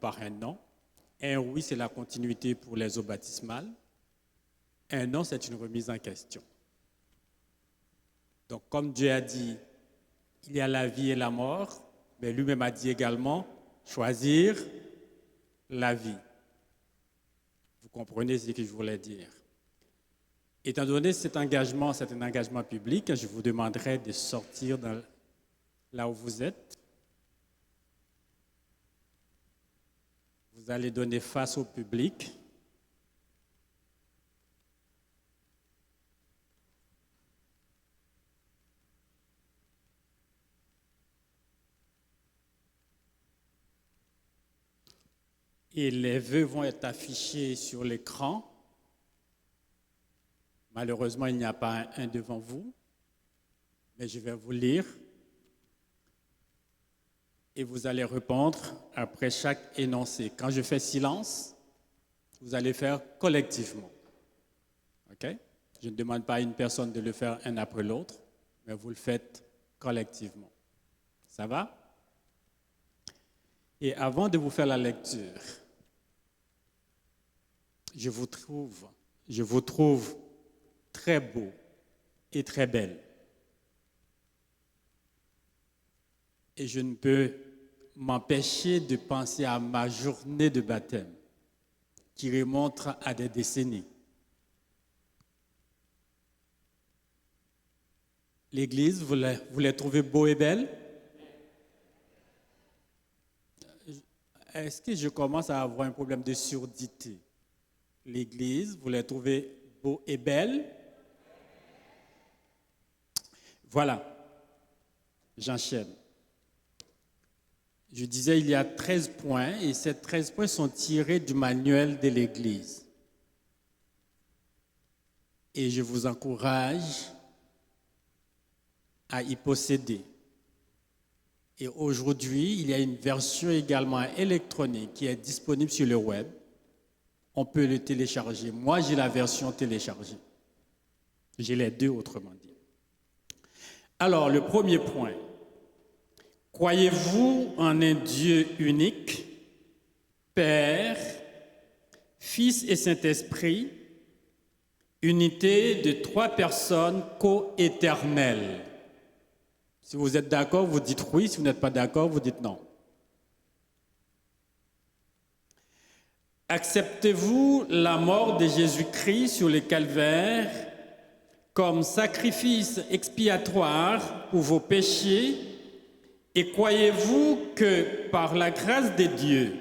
par un non. Un oui, c'est la continuité pour les eaux baptismales. Un non, c'est une remise en question. Donc, comme Dieu a dit, il y a la vie et la mort, mais lui-même a dit également, choisir la vie. Vous comprenez ce que je voulais dire. Étant donné cet engagement, c'est un engagement public, je vous demanderai de sortir là où vous êtes. Vous allez donner face au public. Et les vœux vont être affichés sur l'écran. Malheureusement, il n'y a pas un devant vous, mais je vais vous lire. Et vous allez répondre après chaque énoncé. Quand je fais silence, vous allez faire collectivement. OK? Je ne demande pas à une personne de le faire un après l'autre, mais vous le faites collectivement. Ça va? Et avant de vous faire la lecture, je vous trouve très beau et très belle. Et je ne peux m'empêcher de penser à ma journée de baptême, qui remonte à des décennies. L'Église, vous les trouvez beaux et belles? Est-ce que je commence à avoir un problème de surdité? L'Église, vous les trouvez beaux et belles? Voilà, j'enchaîne. Je disais, il y a 13 points et ces 13 points sont tirés du manuel de l'Église. Et je vous encourage à y posséder. Et aujourd'hui, il y a une version également électronique qui est disponible sur le web. On peut le télécharger. Moi, j'ai la version téléchargée. J'ai les deux, autrement dit. Alors, le premier point. Croyez-vous en un Dieu unique, Père, Fils et Saint-Esprit, unité de trois personnes co-éternelles? Si vous êtes d'accord, vous dites oui. Si vous n'êtes pas d'accord, vous dites non. Acceptez-vous la mort de Jésus-Christ sur le calvaire comme sacrifice expiatoire pour vos péchés? Et croyez-vous que par la grâce de Dieu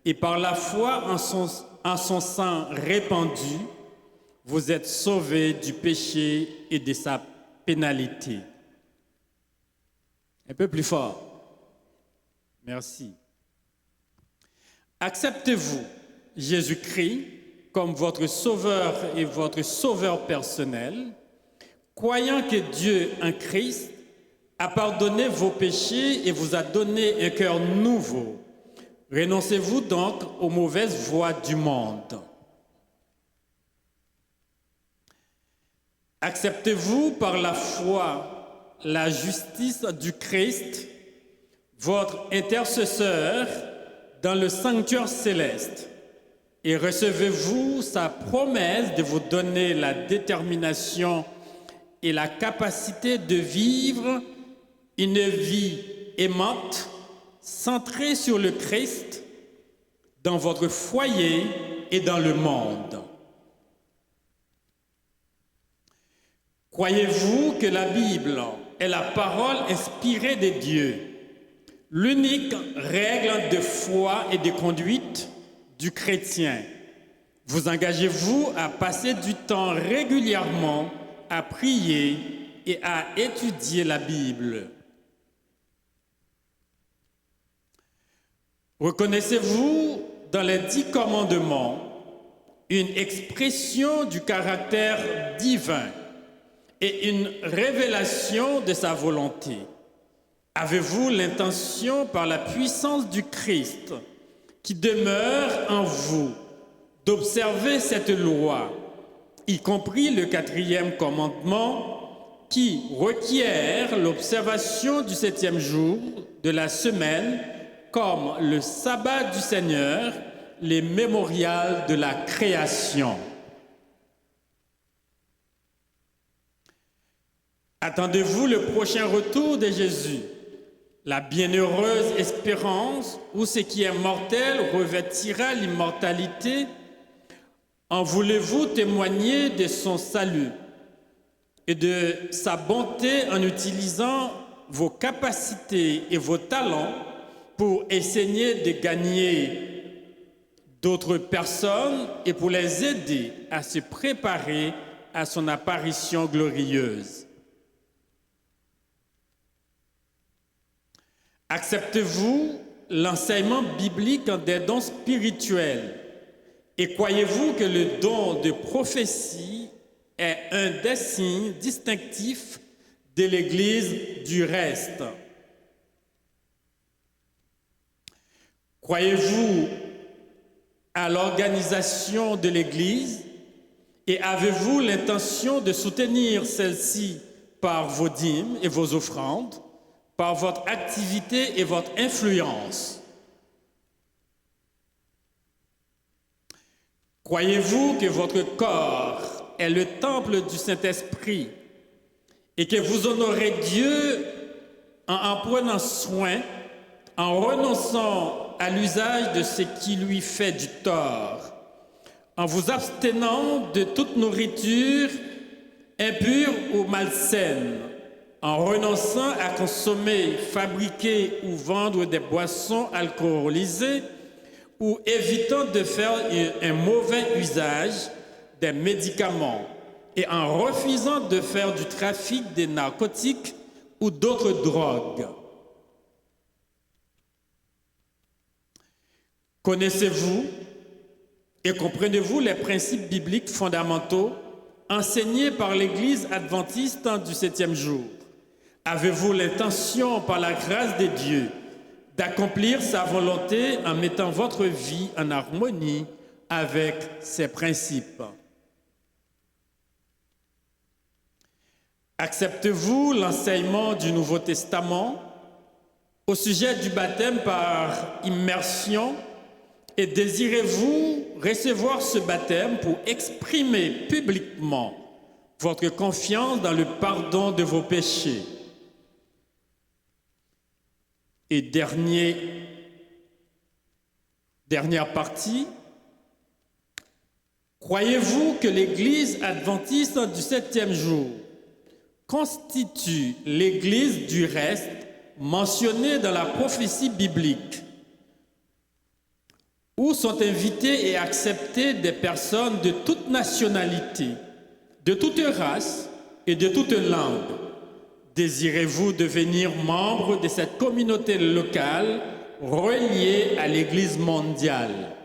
et par la foi en son sang répandu, vous êtes sauvés du péché et de sa pénalité? Un peu plus fort. Merci. Acceptez-vous Jésus-Christ comme votre sauveur et votre sauveur personnel, croyant que Dieu en Christ a pardonné vos péchés et vous a donné un cœur nouveau. Renoncez-vous donc aux mauvaises voies du monde. Acceptez-vous par la foi la justice du Christ, votre intercesseur, dans le sanctuaire céleste, et recevez-vous sa promesse de vous donner la détermination et la capacité de vivre une vie aimante, centrée sur le Christ, dans votre foyer et dans le monde. Croyez-vous que la Bible est la parole inspirée de Dieu, l'unique règle de foi et de conduite du chrétien? Vous engagez-vous à passer du temps régulièrement à prier et à étudier la Bible? Reconnaissez-vous dans les 10 commandements une expression du caractère divin et une révélation de sa volonté? Avez-vous l'intention, par la puissance du Christ qui demeure en vous, d'observer cette loi, y compris le 4e commandement qui requiert l'observation du 7e jour de la semaine comme le sabbat du Seigneur, les mémorials de la création. Attendez-vous le prochain retour de Jésus, la bienheureuse espérance où ce qui est mortel revêtira l'immortalité? En voulez-vous témoigner de son salut et de sa bonté en utilisant vos capacités et vos talents pour essayer de gagner d'autres personnes et pour les aider à se préparer à son apparition glorieuse? Acceptez-vous l'enseignement biblique des dons spirituels et croyez-vous que le don de prophétie est un des signes distinctifs de l'Église du reste? Croyez-vous à l'organisation de l'Église et avez-vous l'intention de soutenir celle-ci par vos dîmes et vos offrandes, par votre activité et votre influence? Croyez-vous que votre corps est le temple du Saint-Esprit et que vous honorez Dieu en prenant soin, en renonçant à l'usage de ce qui lui fait du tort, en vous abstenant de toute nourriture impure ou malsaine, en renonçant à consommer, fabriquer ou vendre des boissons alcoolisées ou évitant de faire un mauvais usage des médicaments et en refusant de faire du trafic de narcotiques ou d'autres drogues? Connaissez-vous et comprenez-vous les principes bibliques fondamentaux enseignés par l'Église adventiste du 7e jour? Avez-vous l'intention, par la grâce de Dieu, d'accomplir sa volonté en mettant votre vie en harmonie avec ses principes? Acceptez-vous l'enseignement du Nouveau Testament au sujet du baptême par immersion et désirez-vous recevoir ce baptême pour exprimer publiquement votre confiance dans le pardon de vos péchés? Et dernière partie, croyez-vous que l'Église adventiste du 7e jour constitue l'Église du reste mentionnée dans la prophétie biblique, où sont invitées et acceptées des personnes de toute nationalité, de toute race et de toute langue? Désirez-vous devenir membre de cette communauté locale reliée à l'Église mondiale?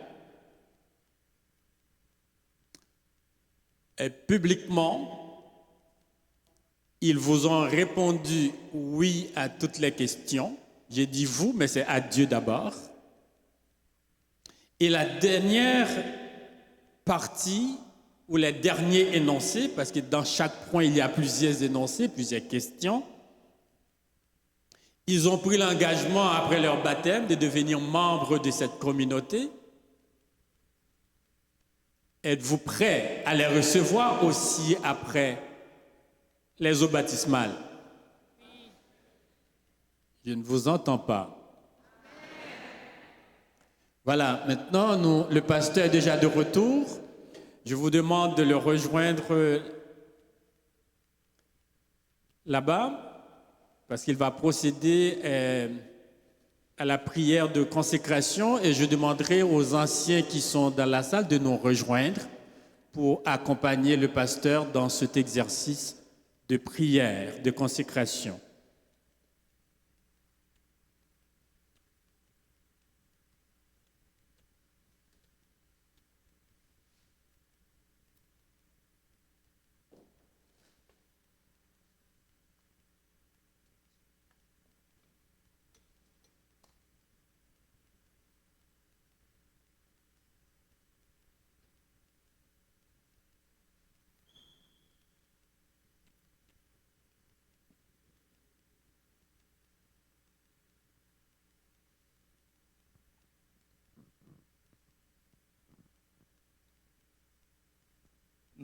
Et publiquement, ils vous ont répondu oui à toutes les questions. J'ai dit vous, mais c'est à Dieu d'abord. Et la dernière partie, ou les derniers énoncés, parce que dans chaque point, il y a plusieurs énoncés, plusieurs questions. Ils ont pris l'engagement, après leur baptême, de devenir membres de cette communauté. Êtes-vous prêts à les recevoir aussi après les eaux baptismales? Je ne vous entends pas. Voilà, maintenant, le pasteur est déjà de retour. Je vous demande de le rejoindre là-bas, parce qu'il va procéder à la prière de consécration et je demanderai aux anciens qui sont dans la salle de nous rejoindre pour accompagner le pasteur dans cet exercice de prière, de consécration.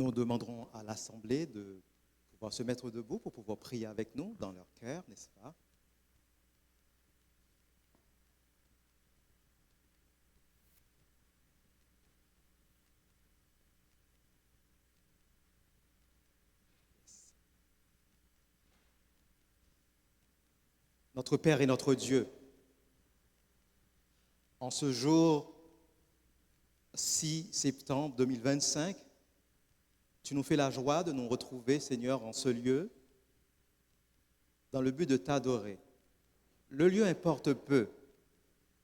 Nous demanderons à l'Assemblée de pouvoir se mettre debout pour pouvoir prier avec nous dans leur cœur, n'est-ce pas? Notre Père et notre Dieu, en ce jour 6 septembre 2025, tu nous fais la joie de nous retrouver, Seigneur, en ce lieu, dans le but de t'adorer. Le lieu importe peu.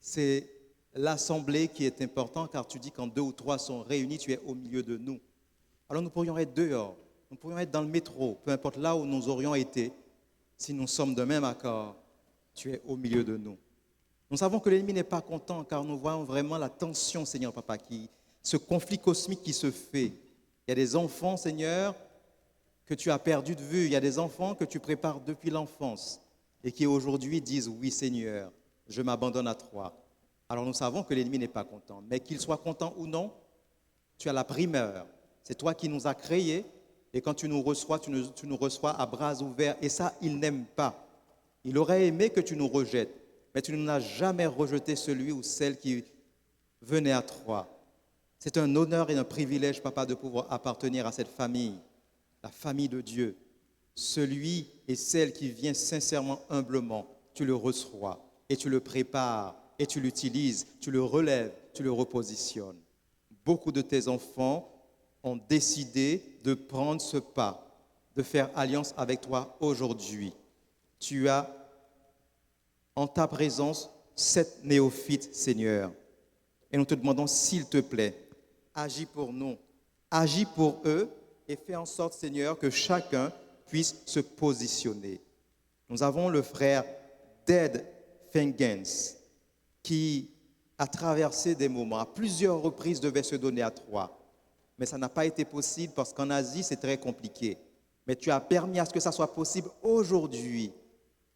C'est l'assemblée qui est important, car tu dis quand 2 ou 3 sont réunis, tu es au milieu de nous. Alors nous pourrions être dehors, nous pourrions être dans le métro, peu importe là où nous aurions été, si nous sommes de même accord, tu es au milieu de nous. Nous savons que l'ennemi n'est pas content, car nous voyons vraiment la tension, Seigneur Papa, ce conflit cosmique qui se fait. Il y a des enfants, Seigneur, que tu as perdus de vue. Il y a des enfants que tu prépares depuis l'enfance et qui aujourd'hui disent, oui Seigneur, je m'abandonne à toi. Alors nous savons que l'ennemi n'est pas content, mais qu'il soit content ou non, tu as la primeur. C'est toi qui nous as créés et quand tu nous reçois, tu nous reçois à bras ouverts et ça, il n'aime pas. Il aurait aimé que tu nous rejettes, mais tu ne n'as jamais rejeté celui ou celle qui venait à toi. C'est un honneur et un privilège, Papa, de pouvoir appartenir à cette famille, la famille de Dieu. Celui et celle qui vient sincèrement, humblement, tu le reçois et tu le prépares et tu l'utilises, tu le relèves, tu le repositionnes. Beaucoup de tes enfants ont décidé de prendre ce pas, de faire alliance avec toi aujourd'hui. Tu as en ta présence 7 néophytes, Seigneur. Et nous te demandons, s'il te plaît, agis pour nous, agis pour eux et fais en sorte, Seigneur, que chacun puisse se positionner. Nous avons le frère Ded Fengens qui a traversé des moments, à plusieurs reprises devait se donner à toi. Mais ça n'a pas été possible parce qu'en Asie, c'est très compliqué. Mais tu as permis à ce que ça soit possible aujourd'hui,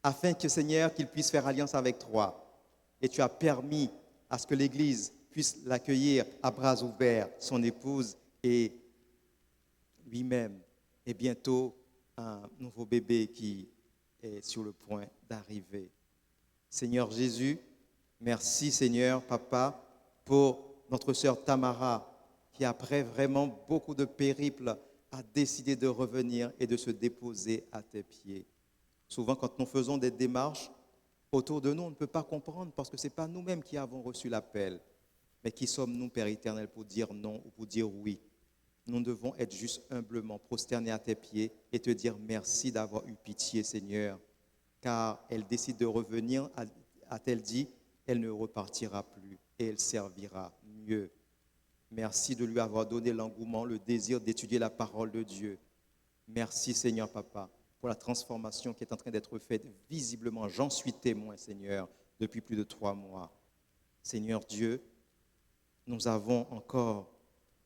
afin que, Seigneur, qu'il puisse faire alliance avec toi. Et tu as permis à ce que l'Église puisse l'accueillir à bras ouverts, son épouse et lui-même. Et bientôt, un nouveau bébé qui est sur le point d'arriver. Seigneur Jésus, merci Seigneur, Papa, pour notre sœur Tamara, qui après vraiment beaucoup de périples, a décidé de revenir et de se déposer à tes pieds. Souvent, quand nous faisons des démarches, autour de nous, on ne peut pas comprendre parce que ce n'est pas nous-mêmes qui avons reçu l'appel. Mais qui sommes-nous, Père éternel, pour dire non ou pour dire oui? Nous devons être juste humblement prosternés à tes pieds et te dire merci d'avoir eu pitié, Seigneur. Car elle décide de revenir, a-t-elle dit, elle ne repartira plus et elle servira mieux. Merci de lui avoir donné l'engouement, le désir d'étudier la parole de Dieu. Merci, Seigneur Papa, pour la transformation qui est en train d'être faite visiblement. J'en suis témoin, Seigneur, depuis plus de 3 mois. Seigneur Dieu, nous avons encore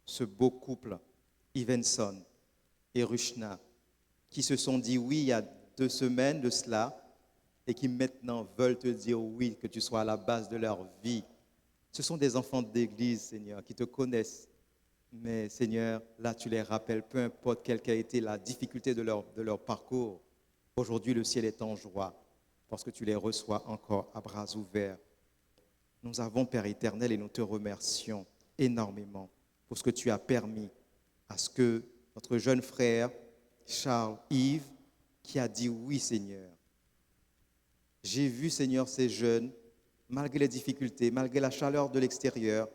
ce beau couple, Ivenson et Rushna, qui se sont dit oui il y a 2 semaines de cela et qui maintenant veulent te dire oui, que tu sois à la base de leur vie. Ce sont des enfants d'église, Seigneur, qui te connaissent. Mais Seigneur, là tu les rappelles, peu importe quelle qu'a été la difficulté de leur parcours. Aujourd'hui, le ciel est en joie parce que tu les reçois encore à bras ouverts. Nous avons, Père éternel, et nous te remercions énormément pour ce que tu as permis à ce que notre jeune frère, Charles Yves, qui a dit oui, Seigneur. J'ai vu, Seigneur, ces jeunes, malgré les difficultés, malgré la chaleur de l'extérieur,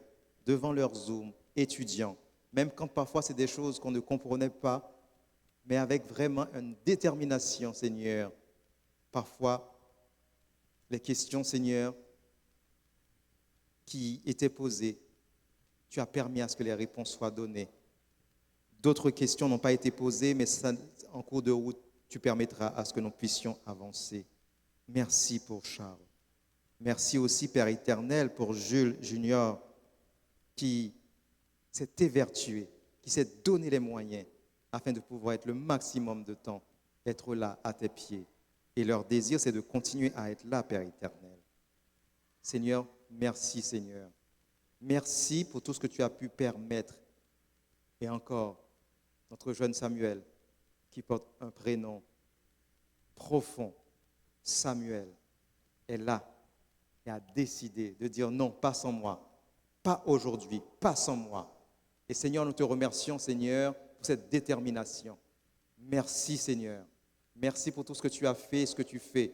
devant leur Zoom, étudiants, même quand parfois c'est des choses qu'on ne comprenait pas, mais avec vraiment une détermination, Seigneur. Parfois, les questions, Seigneur, qui étaient posées, tu as permis à ce que les réponses soient données. D'autres questions n'ont pas été posées, mais ça, en cours de route, tu permettras à ce que nous puissions avancer. Merci pour Charles. Merci aussi, Père éternel, pour Jules Junior, qui s'est évertué, qui s'est donné les moyens afin de pouvoir être le maximum de temps, être là à tes pieds. Et leur désir, c'est de continuer à être là, Père éternel. Seigneur, merci, Seigneur. Merci pour tout ce que tu as pu permettre. Et encore, notre jeune Samuel, qui porte un prénom profond, Samuel, est là et a décidé de dire non, pas sans moi, pas aujourd'hui, pas sans moi. Et Seigneur, nous te remercions, Seigneur, pour cette détermination. Merci, Seigneur. Merci pour tout ce que tu as fait et ce que tu fais.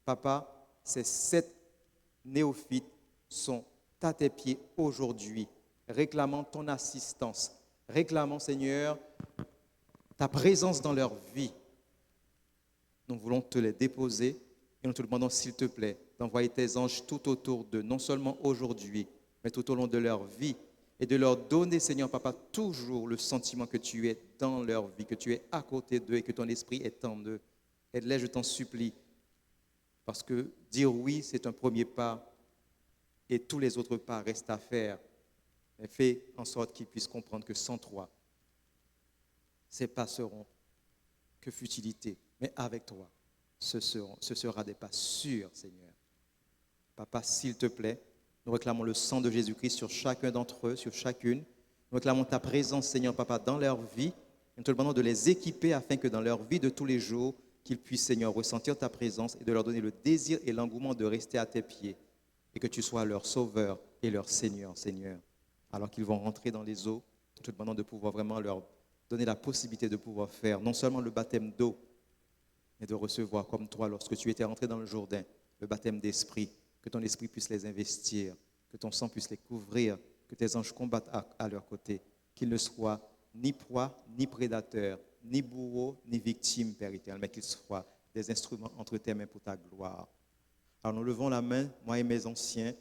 Papa, ces 7 néophytes sont à tes pieds aujourd'hui, réclamant ton assistance, réclamant, Seigneur, ta présence dans leur vie. Nous voulons te les déposer et nous te demandons, s'il te plaît, d'envoyer tes anges tout autour d'eux, non seulement aujourd'hui, mais tout au long de leur vie, et de leur donner, Seigneur Papa, toujours le sentiment que tu es dans leur vie, que tu es à côté d'eux et que ton esprit est en eux. Aide-les, je t'en supplie, parce que dire oui, c'est un premier pas, et tous les autres pas restent à faire. Mais fais en sorte qu'ils puissent comprendre que sans toi, ces pas seront que futilité. Mais avec toi, ce sera des pas sûrs, Seigneur. Papa, s'il te plaît, nous réclamons le sang de Jésus-Christ sur chacun d'entre eux, sur chacune. Nous réclamons ta présence, Seigneur, Papa, dans leur vie. Nous te demandons de les équiper afin que dans leur vie de tous les jours, qu'ils puissent, Seigneur, ressentir ta présence et de leur donner le désir et l'engouement de rester à tes pieds. Et que tu sois leur sauveur et leur Seigneur, Seigneur. Alors qu'ils vont rentrer dans les eaux, nous te demandons de pouvoir vraiment leur donner la possibilité de pouvoir faire non seulement le baptême d'eau, mais de recevoir comme toi, lorsque tu étais rentré dans le Jourdain, le baptême d'esprit, que ton esprit puisse les investir, que ton sang puisse les couvrir, que tes anges combattent à leur côté, qu'ils ne soient ni proie, ni prédateurs, ni bourreaux, ni victimes, Père éternel, mais qu'ils soient des instruments entre tes mains pour ta gloire. Alors nous levons la main, moi et mes anciens,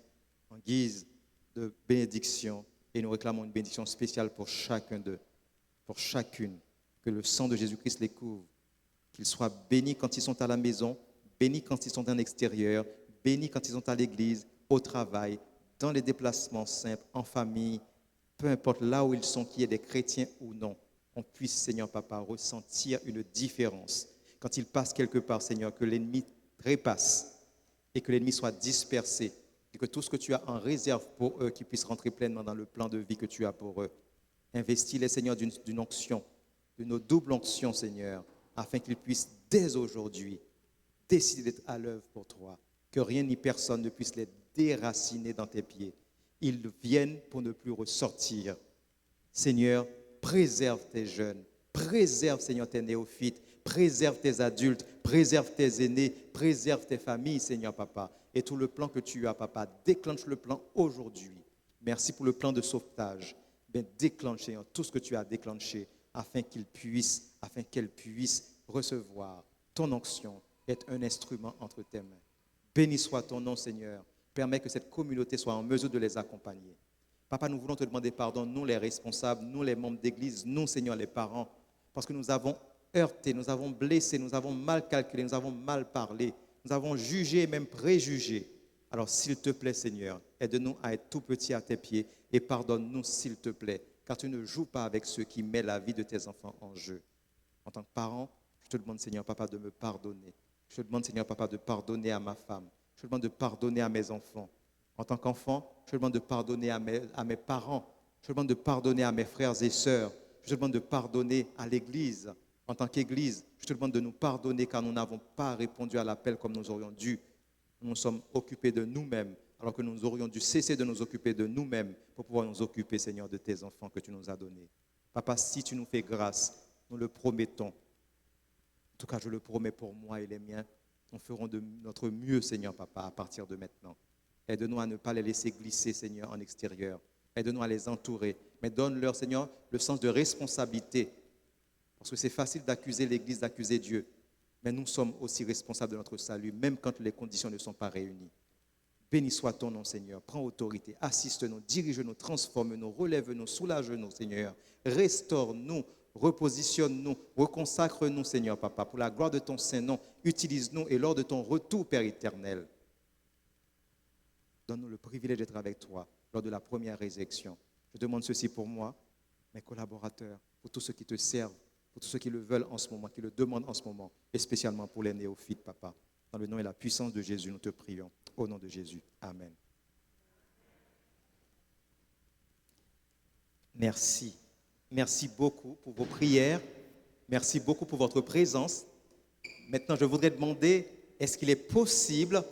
en guise de bénédiction, et nous réclamons une bénédiction spéciale pour chacun d'eux, pour chacune, que le sang de Jésus-Christ les couvre, qu'ils soient bénis quand ils sont à la maison, bénis quand ils sont en extérieur, bénis quand ils sont à l'église, au travail, dans les déplacements simples, en famille, peu importe là où ils sont, qu'il y ait des chrétiens ou non, on puisse, Seigneur Papa, ressentir une différence. Quand ils passent quelque part, Seigneur, que l'ennemi trépasse et que l'ennemi soit dispersé et que tout ce que tu as en réserve pour eux, qu'ils puissent rentrer pleinement dans le plan de vie que tu as pour eux. Investis-les, Seigneur, d'une onction, d'une double onction, Seigneur, afin qu'ils puissent dès aujourd'hui décider d'être à l'œuvre pour toi. Que rien ni personne ne puisse les déraciner dans tes pieds. Ils viennent pour ne plus ressortir. Seigneur, préserve tes jeunes, préserve, Seigneur, tes néophytes, préserve tes adultes, préserve tes aînés, préserve tes familles, Seigneur Papa. Et tout le plan que tu as, Papa, déclenche le plan aujourd'hui. Merci pour le plan de sauvetage. Ben, déclenche, Seigneur, tout ce que tu as déclenché afin qu'elle puisse recevoir ton onction et être un instrument entre tes mains. Béni soit ton nom, Seigneur. Permets que cette communauté soit en mesure de les accompagner. Papa, nous voulons te demander pardon, nous les responsables, nous les membres d'église, nous, Seigneur, les parents, parce que nous avons heurté, nous avons blessé, nous avons mal calculé, nous avons mal parlé, nous avons jugé et même préjugé. Alors, s'il te plaît, Seigneur, aide-nous à être tout petits à tes pieds et pardonne-nous, s'il te plaît, car tu ne joues pas avec ceux qui mettent la vie de tes enfants en jeu. En tant que parent, je te demande, Seigneur, Papa, de me pardonner. Je te demande, Seigneur, Papa, de pardonner à ma femme. Je te demande de pardonner à mes enfants. En tant qu'enfant, je te demande de pardonner à mes parents. Je te demande de pardonner à mes frères et sœurs. Je te demande de pardonner à l'Église. En tant qu'Église, je te demande de nous pardonner car nous n'avons pas répondu à l'appel comme nous aurions dû. Nous nous sommes occupés de nous-mêmes alors que nous aurions dû cesser de nous occuper de nous-mêmes pour pouvoir nous occuper, Seigneur, de tes enfants que tu nous as donnés. Papa, si tu nous fais grâce, nous le promettons. En tout cas, je le promets pour moi et les miens. Nous ferons de notre mieux, Seigneur, Papa, à partir de maintenant. Aide-nous à ne pas les laisser glisser, Seigneur, en extérieur. Aide-nous à les entourer. Mais donne-leur, Seigneur, le sens de responsabilité. Parce que c'est facile d'accuser l'Église, d'accuser Dieu. Mais nous sommes aussi responsables de notre salut, même quand les conditions ne sont pas réunies. Béni soit ton nom, Seigneur. Prends autorité, assiste-nous, dirige-nous, transforme-nous, relève-nous, soulage-nous, Seigneur. Restaure-nous, repositionne-nous, reconsacre-nous, Seigneur, Papa, pour la gloire de ton Saint-Nom. Utilise-nous et lors de ton retour, Père éternel, donne-nous le privilège d'être avec toi lors de la première résurrection. Je demande ceci pour moi, mes collaborateurs, pour tous ceux qui te servent, pour tous ceux qui le veulent en ce moment, qui le demandent en ce moment, et spécialement pour les néophytes, Papa. Dans le nom et la puissance de Jésus, nous te prions. Au nom de Jésus. Amen. Merci. Merci beaucoup pour vos prières. Merci beaucoup pour votre présence. Maintenant, je voudrais demander, est-ce qu'il est possible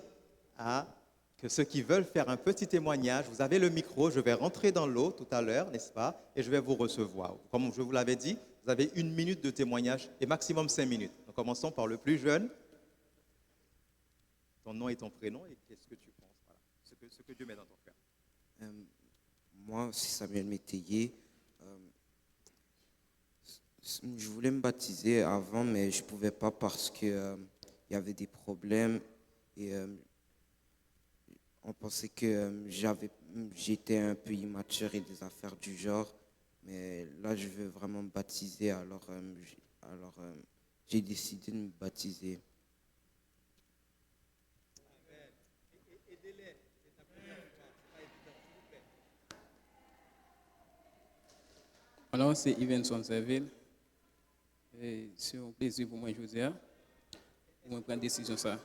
que ceux qui veulent faire un petit témoignage, vous avez le micro, je vais rentrer dans l'eau tout à l'heure, n'est-ce pas? Et je vais vous recevoir. Comme je vous l'avais dit, vous avez 1 minute de témoignage et maximum 5 minutes. Donc, commençons par le plus jeune. Ton nom et ton prénom et qu'est-ce que tu penses? Voilà. Ce que Dieu met dans ton cœur. Moi, c'est Samuel Métayer. Je voulais me baptiser avant, mais je ne pouvais pas parce que il y avait des problèmes et on pensait que j'étais un peu immature et des affaires du genre. Mais là, je veux vraiment me baptiser, alors j'ai décidé de me baptiser. Alors, c'est Ivenson Serville. C'est un plaisir pour moi aujourd'hui, pour moi prendre une décision ça.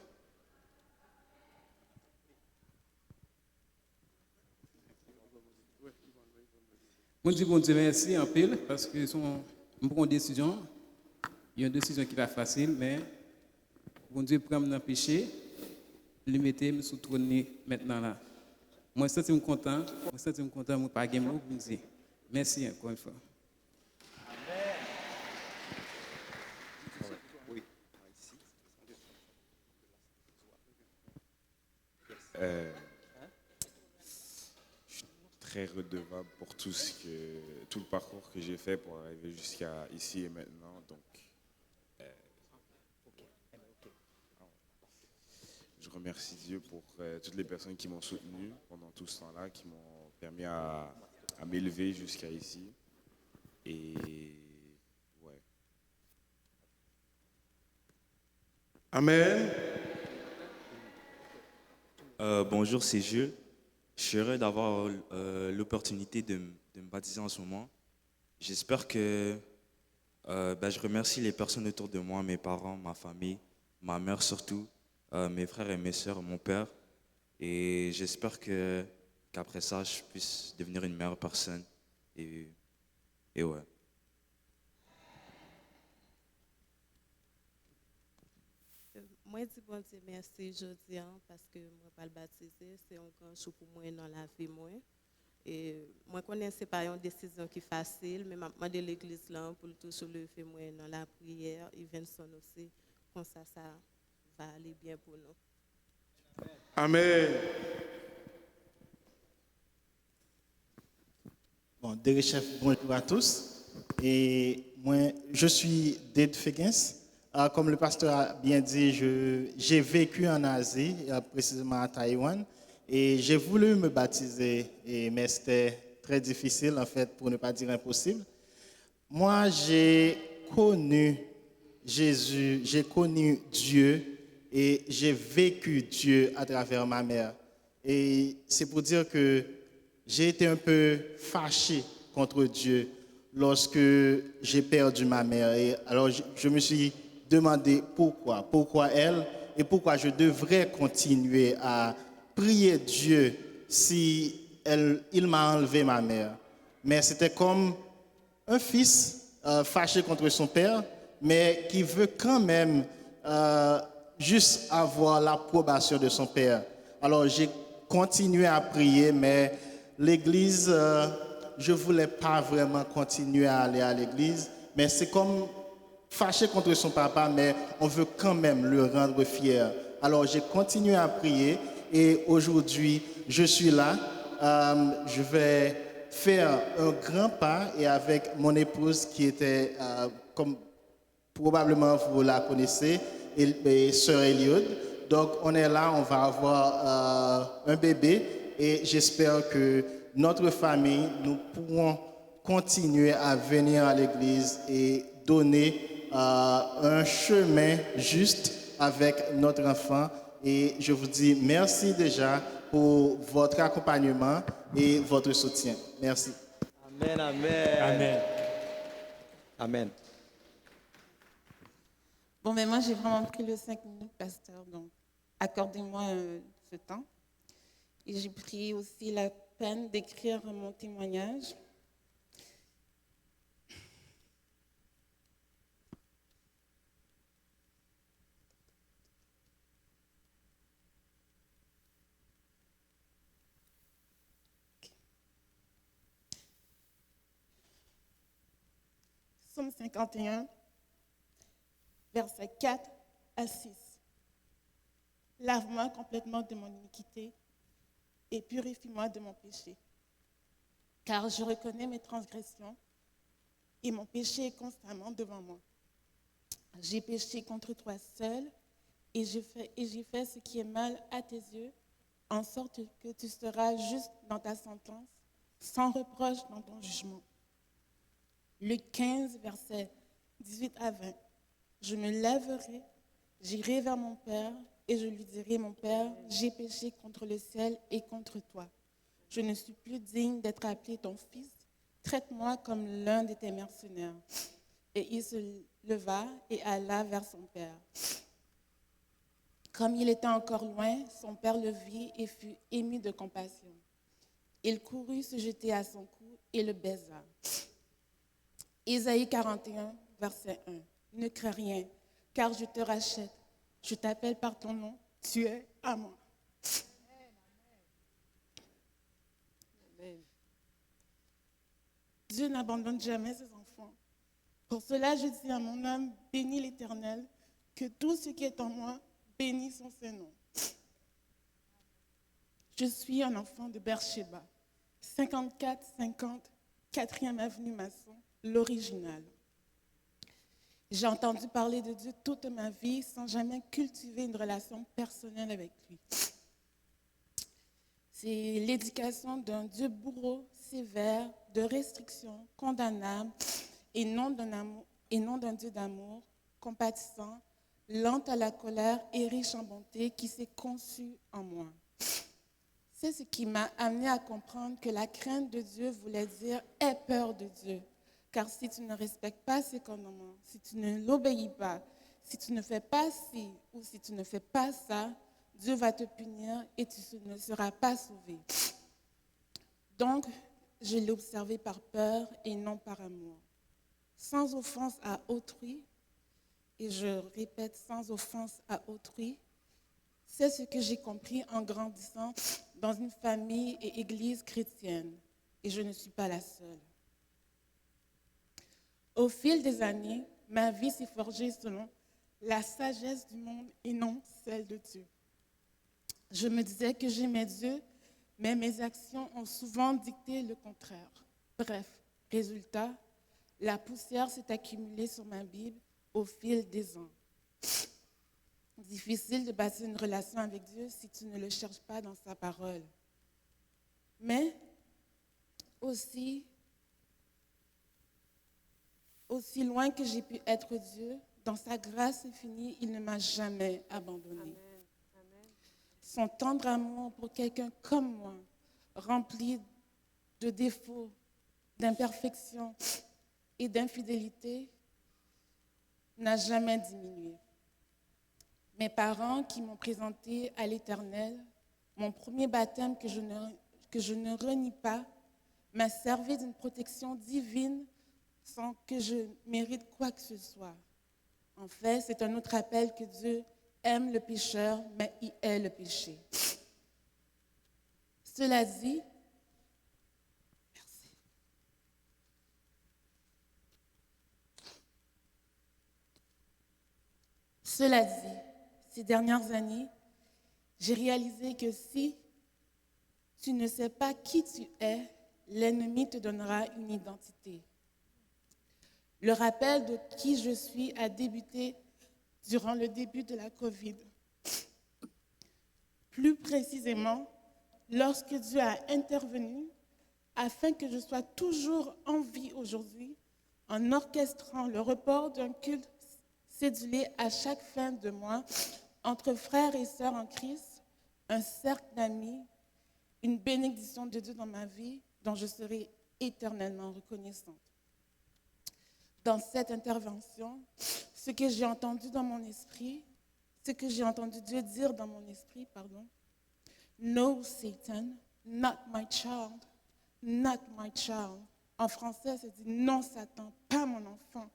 Moi, je dis bon Dieu merci en pile parce que je prends une décision. Il y a une décision qui est pas facile, mais bon Dieu prend mon péché, le mettre me sous trône maintenant là. Moi, je suis content, je suis content, je ne pas gagner pour dire. Merci encore une fois. Je suis très redevable pour tout le parcours que j'ai fait pour arriver jusqu'à ici et maintenant. Donc, je remercie Dieu pour toutes les personnes qui m'ont soutenu pendant tout ce temps-là, qui m'ont permis à m'élever jusqu'à ici. Et ouais. Amen. Bonjour, c'est Jules. Je suis heureux d'avoir l'opportunité de me baptiser en ce moment. J'espère que je remercie les personnes autour de moi, mes parents, ma famille, ma mère surtout, mes frères et mes sœurs, mon père. Et j'espère qu'après ça, je puisse devenir une meilleure personne. Et ouais. Moi, je dis bon Dieu merci aujourd'hui parce que moi, pas le baptiser, c'est un grand jour pour moi dans la vie. Et moi, je connais ce n'est pas une décision qui est facile, mais je demande l'église là pour toujours lever moi dans la prière. Et Vincent aussi, comme ça va aller bien pour nous. Amen. Bon, Derechef, bonjour à tous. Et moi, je suis Dede Fegens. Comme le pasteur a bien dit, j'ai vécu en Asie, précisément à Taïwan, et j'ai voulu me baptiser, mais c'était très difficile, en fait, pour ne pas dire impossible. Moi, j'ai connu Jésus, j'ai connu Dieu, et j'ai vécu Dieu à travers ma mère. Et c'est pour dire que j'ai été un peu fâché contre Dieu lorsque j'ai perdu ma mère. Et alors, je me suis demandé pourquoi elle, et pourquoi je devrais continuer à prier Dieu si il m'a enlevé ma mère. Mais c'était comme un fils fâché contre son père, mais qui veut quand même juste avoir l'approbation de son père. Alors j'ai continué à prier, mais l'église, je ne voulais pas vraiment continuer à aller à l'église, mais c'est comme fâché contre son papa, mais on veut quand même le rendre fier. Alors j'ai continué à prier et aujourd'hui je suis là. Je vais faire un grand pas et avec mon épouse qui était, comme probablement vous la connaissez, et sœur Eliud. Donc on est là, on va avoir un bébé et j'espère que notre famille, nous pourrons continuer à venir à l'église et donner un chemin juste avec notre enfant. Et je vous dis merci déjà pour votre accompagnement et votre soutien. Merci. Amen, amen. Amen. Amen. Bon, mais moi, j'ai vraiment pris le 5 minutes, pasteur, donc accordez-moi ce temps. Et j'ai pris aussi la peine d'écrire mon témoignage. 51, versets 4 à 6. Lave-moi complètement de mon iniquité et purifie-moi de mon péché. Car je reconnais mes transgressions et mon péché est constamment devant moi. J'ai péché contre toi seul et j'ai fait ce qui est mal à tes yeux, en sorte que tu seras juste dans ta sentence, sans reproche dans ton jugement. Luc 15, versets 18 à 20. Je me lèverai, j'irai vers mon Père et je lui dirai, mon Père, j'ai péché contre le ciel et contre toi. Je ne suis plus digne d'être appelé ton fils. Traite-moi comme l'un de tes mercenaires. Et il se leva et alla vers son père. Comme il était encore loin, son père le vit et fut ému de compassion. Il courut se jeter à son cou et le baisa. Ésaïe 41, verset 1. Ne crains rien, car je te rachète. Je t'appelle par ton nom, tu es à moi. Dieu n'abandonne jamais ses enfants. Pour cela, je dis à mon âme, bénis l'Éternel, que tout ce qui est en moi bénisse son Saint-Nom. Je suis un enfant de Beersheba, 54-50, 4e avenue Masson, l'original. J'ai entendu parler de Dieu toute ma vie sans jamais cultiver une relation personnelle avec lui. C'est l'éducation d'un Dieu bourreau, sévère, de restrictions, condamnable, et non d'un Dieu d'amour, compatissant, lent à la colère et riche en bonté, qui s'est conçu en moi. C'est ce qui m'a amené à comprendre que la crainte de Dieu voulait dire « aie peur de Dieu ». Car si tu ne respectes pas ses commandements, si tu ne l'obéis pas, si tu ne fais pas ci ou si tu ne fais pas ça, Dieu va te punir et tu ne seras pas sauvé. Donc, je l'ai observé par peur et non par amour. Sans offense à autrui, et je répète, sans offense à autrui, c'est ce que j'ai compris en grandissant dans une famille et église chrétienne. Et je ne suis pas la seule. Au fil des années, ma vie s'est forgée selon la sagesse du monde et non celle de Dieu. Je me disais que j'aimais Dieu, mais mes actions ont souvent dicté le contraire. Bref, résultat, la poussière s'est accumulée sur ma Bible au fil des ans. Difficile de bâtir une relation avec Dieu si tu ne le cherches pas dans sa parole. Mais aussi loin que j'ai pu être Dieu, dans sa grâce infinie, il ne m'a jamais abandonné. Amen. Son tendre amour pour quelqu'un comme moi, rempli de défauts, d'imperfections et d'infidélité, n'a jamais diminué. Mes parents qui m'ont présenté à l'Éternel, mon premier baptême que je ne renie pas, m'a servi d'une protection divine sans que je mérite quoi que ce soit. En fait, c'est un autre appel que Dieu aime le pécheur, mais il hait le péché. Cela dit, merci. Cela dit, ces dernières années, j'ai réalisé que si tu ne sais pas qui tu es, l'ennemi te donnera une identité. Le rappel de qui je suis a débuté durant le début de la COVID. Plus précisément, lorsque Dieu a intervenu afin que je sois toujours en vie aujourd'hui, en orchestrant le report d'un culte cédulé à chaque fin de mois entre frères et sœurs en Christ, un cercle d'amis, une bénédiction de Dieu dans ma vie dont je serai éternellement reconnaissante. Dans cette intervention, ce que j'ai entendu dans mon esprit, ce que j'ai entendu Dieu dire dans mon esprit, No, Satan, not my child, not my child. En français, ça dit non, Satan, pas mon enfant,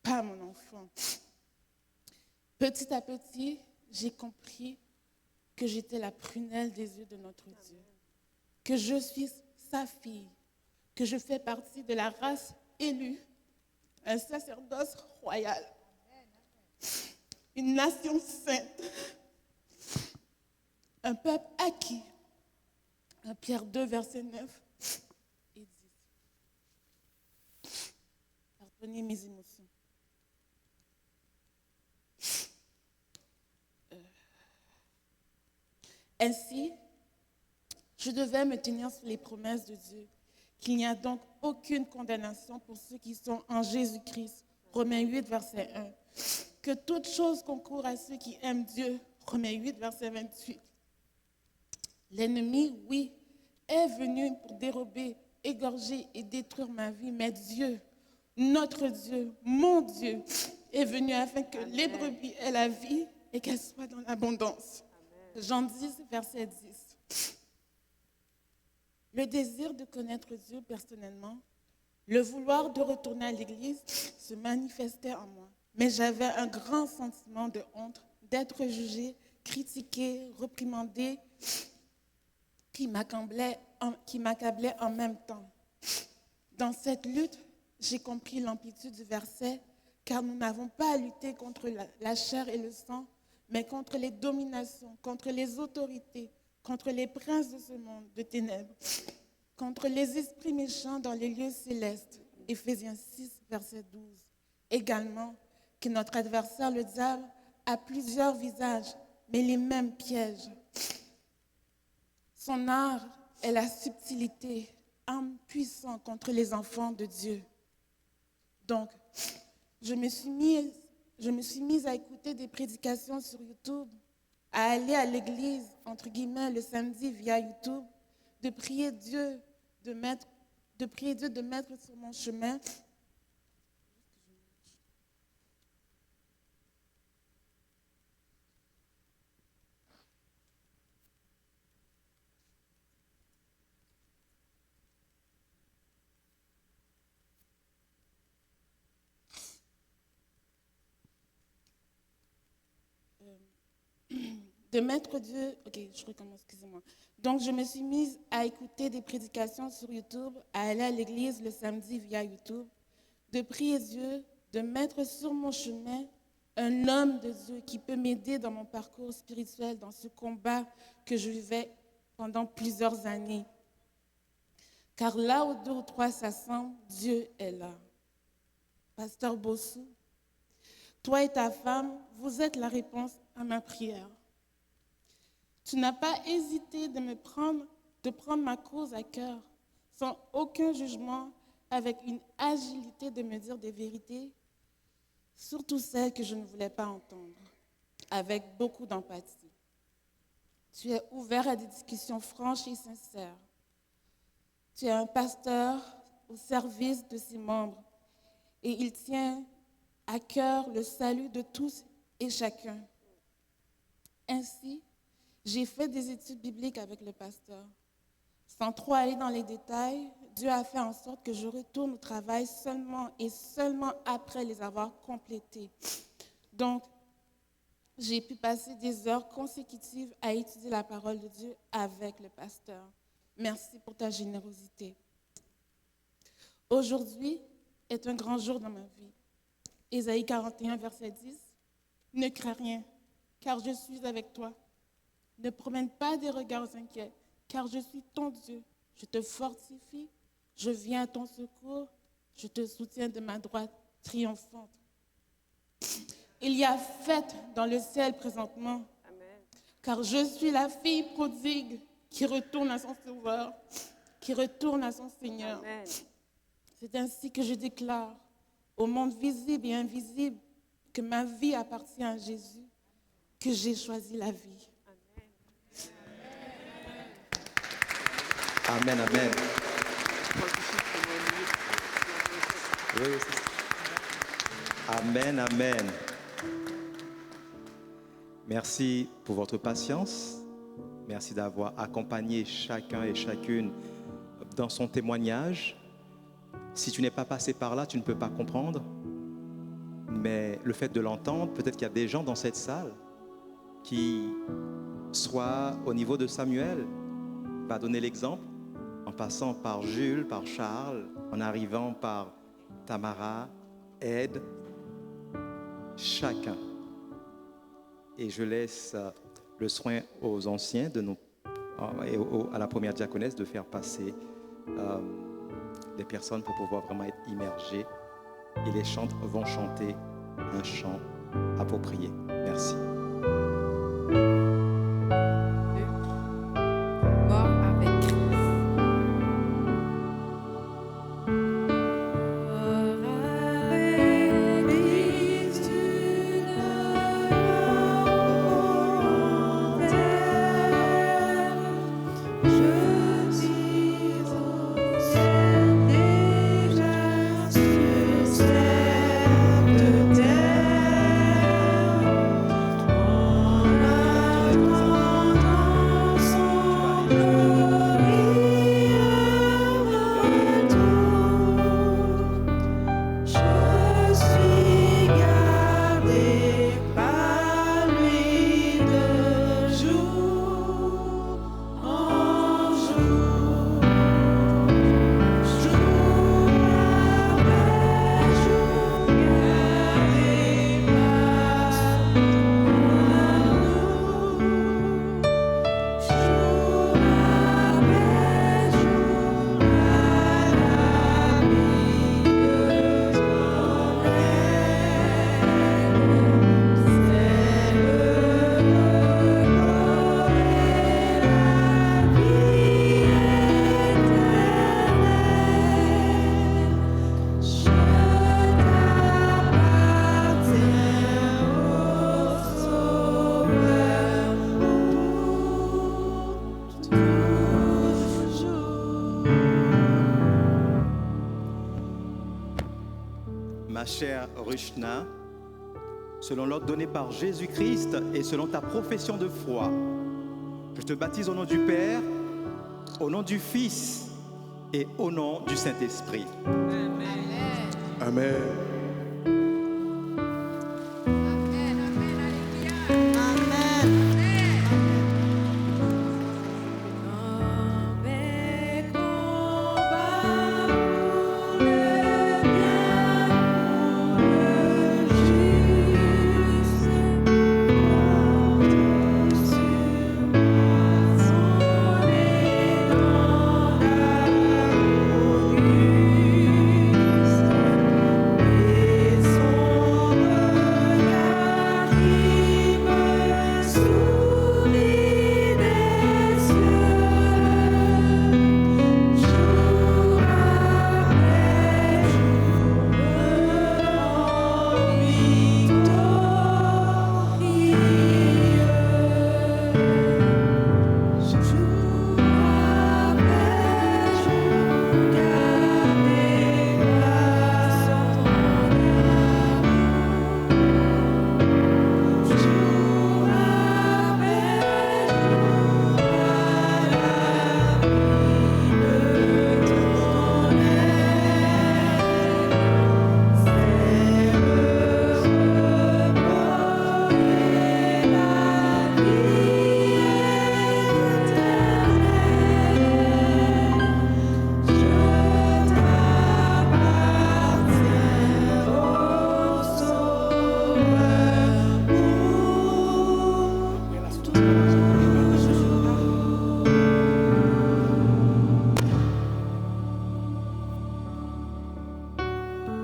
pas mon enfant. Petit à petit, j'ai compris que j'étais la prunelle des yeux de notre Dieu, que je suis sa fille, que je fais partie de la race élue, un sacerdoce royal, une nation sainte, un peuple acquis. 1 Pierre 2, verset 9 et 10. Pardonnez mes émotions. Ainsi, je devais me tenir sur les promesses de Dieu, qu'il n'y a donc aucune condamnation pour ceux qui sont en Jésus-Christ. Romains 8, verset 1. Que toute chose concourt à ceux qui aiment Dieu. Romains 8, verset 28. L'ennemi, oui, est venu pour dérober, égorger et détruire ma vie, mais Dieu, notre Dieu, mon Dieu, est venu afin que les brebis aient la vie et qu'elles soient dans l'abondance. Jean 10, verset 10. Le désir de connaître Dieu personnellement, le vouloir de retourner à l'église se manifestait en moi. Mais j'avais un grand sentiment de honte d'être jugée, critiquée, réprimandée, qui m'accablait en même temps. Dans cette lutte, j'ai compris l'amplitude du verset, car nous n'avons pas à lutter contre la chair et le sang, mais contre les dominations, contre les autorités, contre les princes de ce monde de ténèbres, contre les esprits méchants dans les lieux célestes. Éphésiens 6, verset 12. Également, que notre adversaire, le diable, a plusieurs visages, mais les mêmes pièges. Son art est la subtilité, arme puissante contre les enfants de Dieu. Donc, je me suis mise à écouter des prédications sur YouTube, à aller à l'église, entre guillemets, le samedi via YouTube, de prier Dieu de mettre sur mon chemin de mettre Dieu... Ok, je recommence, excusez-moi. Donc, je me suis mise à écouter des prédications sur YouTube, à aller à l'église le samedi via YouTube, de prier Dieu, de mettre sur mon chemin un homme de Dieu qui peut m'aider dans mon parcours spirituel, dans ce combat que je vivais pendant plusieurs années. Car là où 2 ou 3 s'assemblent, Dieu est là. Pasteur Bossou, toi et ta femme, vous êtes la réponse à ma prière. Tu n'as pas hésité de prendre ma cause à cœur, sans aucun jugement, avec une agilité de me dire des vérités, surtout celles que je ne voulais pas entendre, avec beaucoup d'empathie. Tu es ouvert à des discussions franches et sincères. Tu es un pasteur au service de ses membres et il tient à cœur le salut de tous et chacun. Ainsi, j'ai fait des études bibliques avec le pasteur. Sans trop aller dans les détails, Dieu a fait en sorte que je retourne au travail seulement et seulement après les avoir complétés. Donc, j'ai pu passer des heures consécutives à étudier la parole de Dieu avec le pasteur. Merci pour ta générosité. Aujourd'hui est un grand jour dans ma vie. Ésaïe 41, verset 10. Ne crains rien, car je suis avec toi. Ne promène pas des regards inquiets, car je suis ton Dieu. Je te fortifie, je viens à ton secours, je te soutiens de ma droite triomphante. Il y a fête dans le ciel présentement, car je suis la fille prodigue qui retourne à son sauveur, qui retourne à son Seigneur. Amen. C'est ainsi que je déclare au monde visible et invisible que ma vie appartient à Jésus, que j'ai choisi la vie. Amen, amen. Oui, amen, amen. Merci pour votre patience. Merci d'avoir accompagné chacun et chacune dans son témoignage. Si tu n'es pas passé par là, tu ne peux pas comprendre. Mais le fait de l'entendre, peut-être qu'il y a des gens dans cette salle qui, soit au niveau de Samuel, va donner l'exemple, en passant par Jules, par Charles, en arrivant par Tamara aide chacun. Et je laisse le soin aux anciens et à la première diaconesse de faire passer les personnes pour pouvoir vraiment être immergées. Et les chantres vont chanter un chant approprié. Merci. Mort avec Christ. Ma chère Rushna, selon l'ordre donné par Jésus-Christ et selon ta profession de foi, je te baptise au nom du Père, au nom du Fils et au nom du Saint-Esprit. Amen.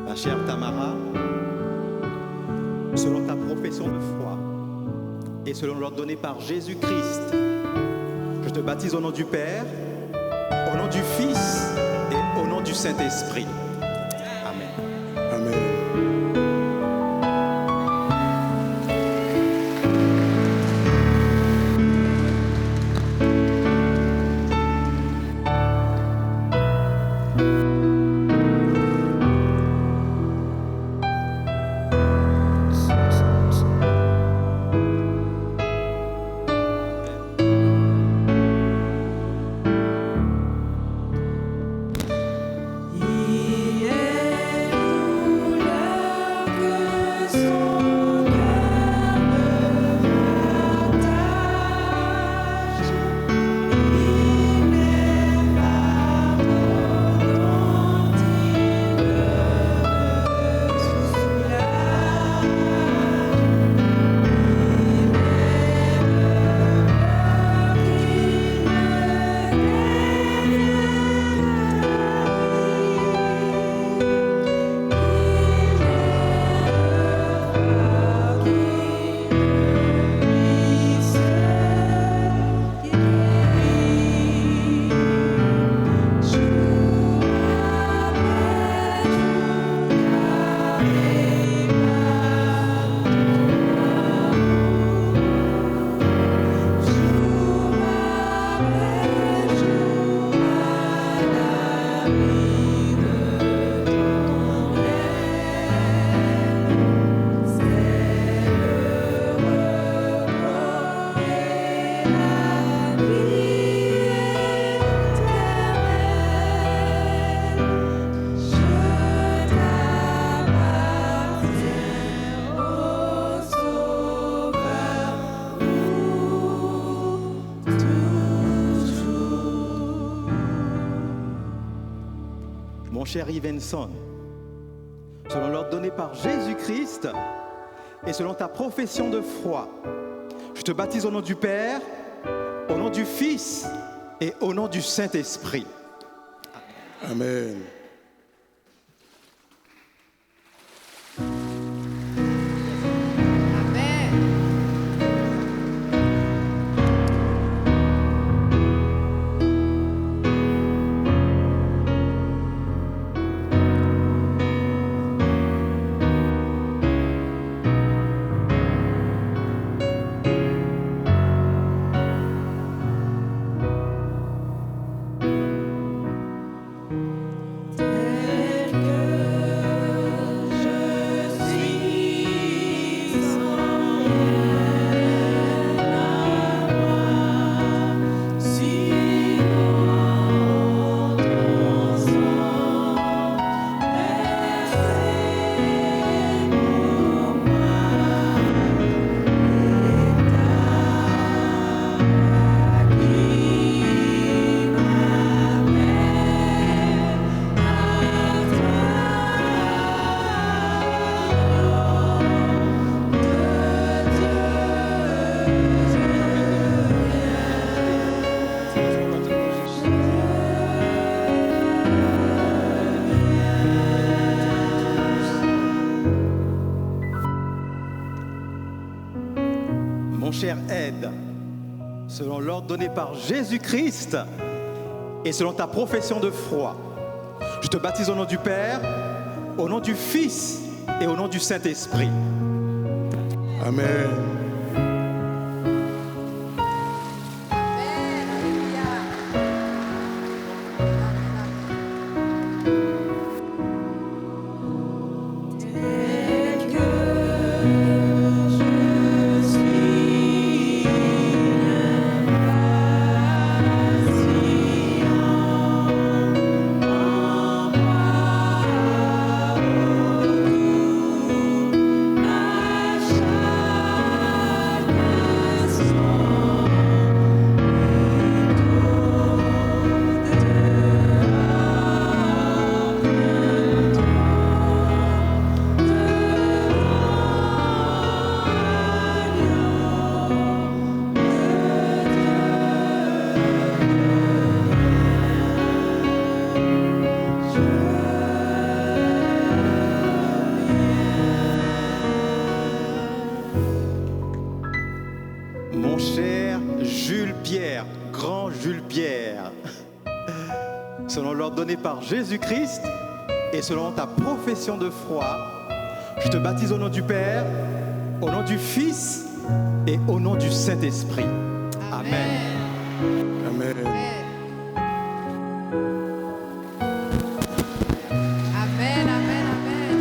Ma chère Tamara, selon ta profession de foi et selon l'ordre donné par Jésus-Christ, je te baptise au nom du Père, au nom du Fils et au nom du Saint-Esprit. Amen. Amen. Il Mon cher Yvenson, selon l'ordre donné par Jésus-Christ et selon ta profession de foi, je te baptise au nom du Père, au nom du Fils et au nom du Saint-Esprit. Amen. Mon cher Ed, selon l'ordre donné par Jésus-Christ et selon ta profession de foi, je te baptise au nom du Père, au nom du Fils et au nom du Saint-Esprit. Amen. Mon cher Jules Pierre, grand Jules Pierre, selon l'ordre donné par Jésus-Christ et selon ta profession de foi, je te baptise au nom du Père, au nom du Fils et au nom du Saint-Esprit. Amen. Amen. Amen, amen, amen.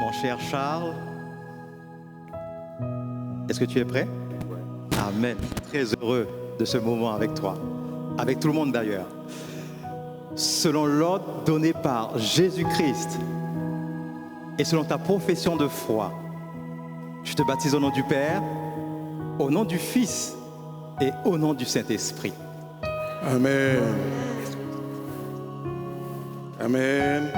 Mon cher Charles, est-ce que tu es prêt? Amen. Très heureux de ce moment avec toi, avec tout le monde d'ailleurs. Selon l'ordre donné par Jésus-Christ et selon ta profession de foi, je te baptise au nom du Père, au nom du Fils et au nom du Saint-Esprit. Amen. Amen.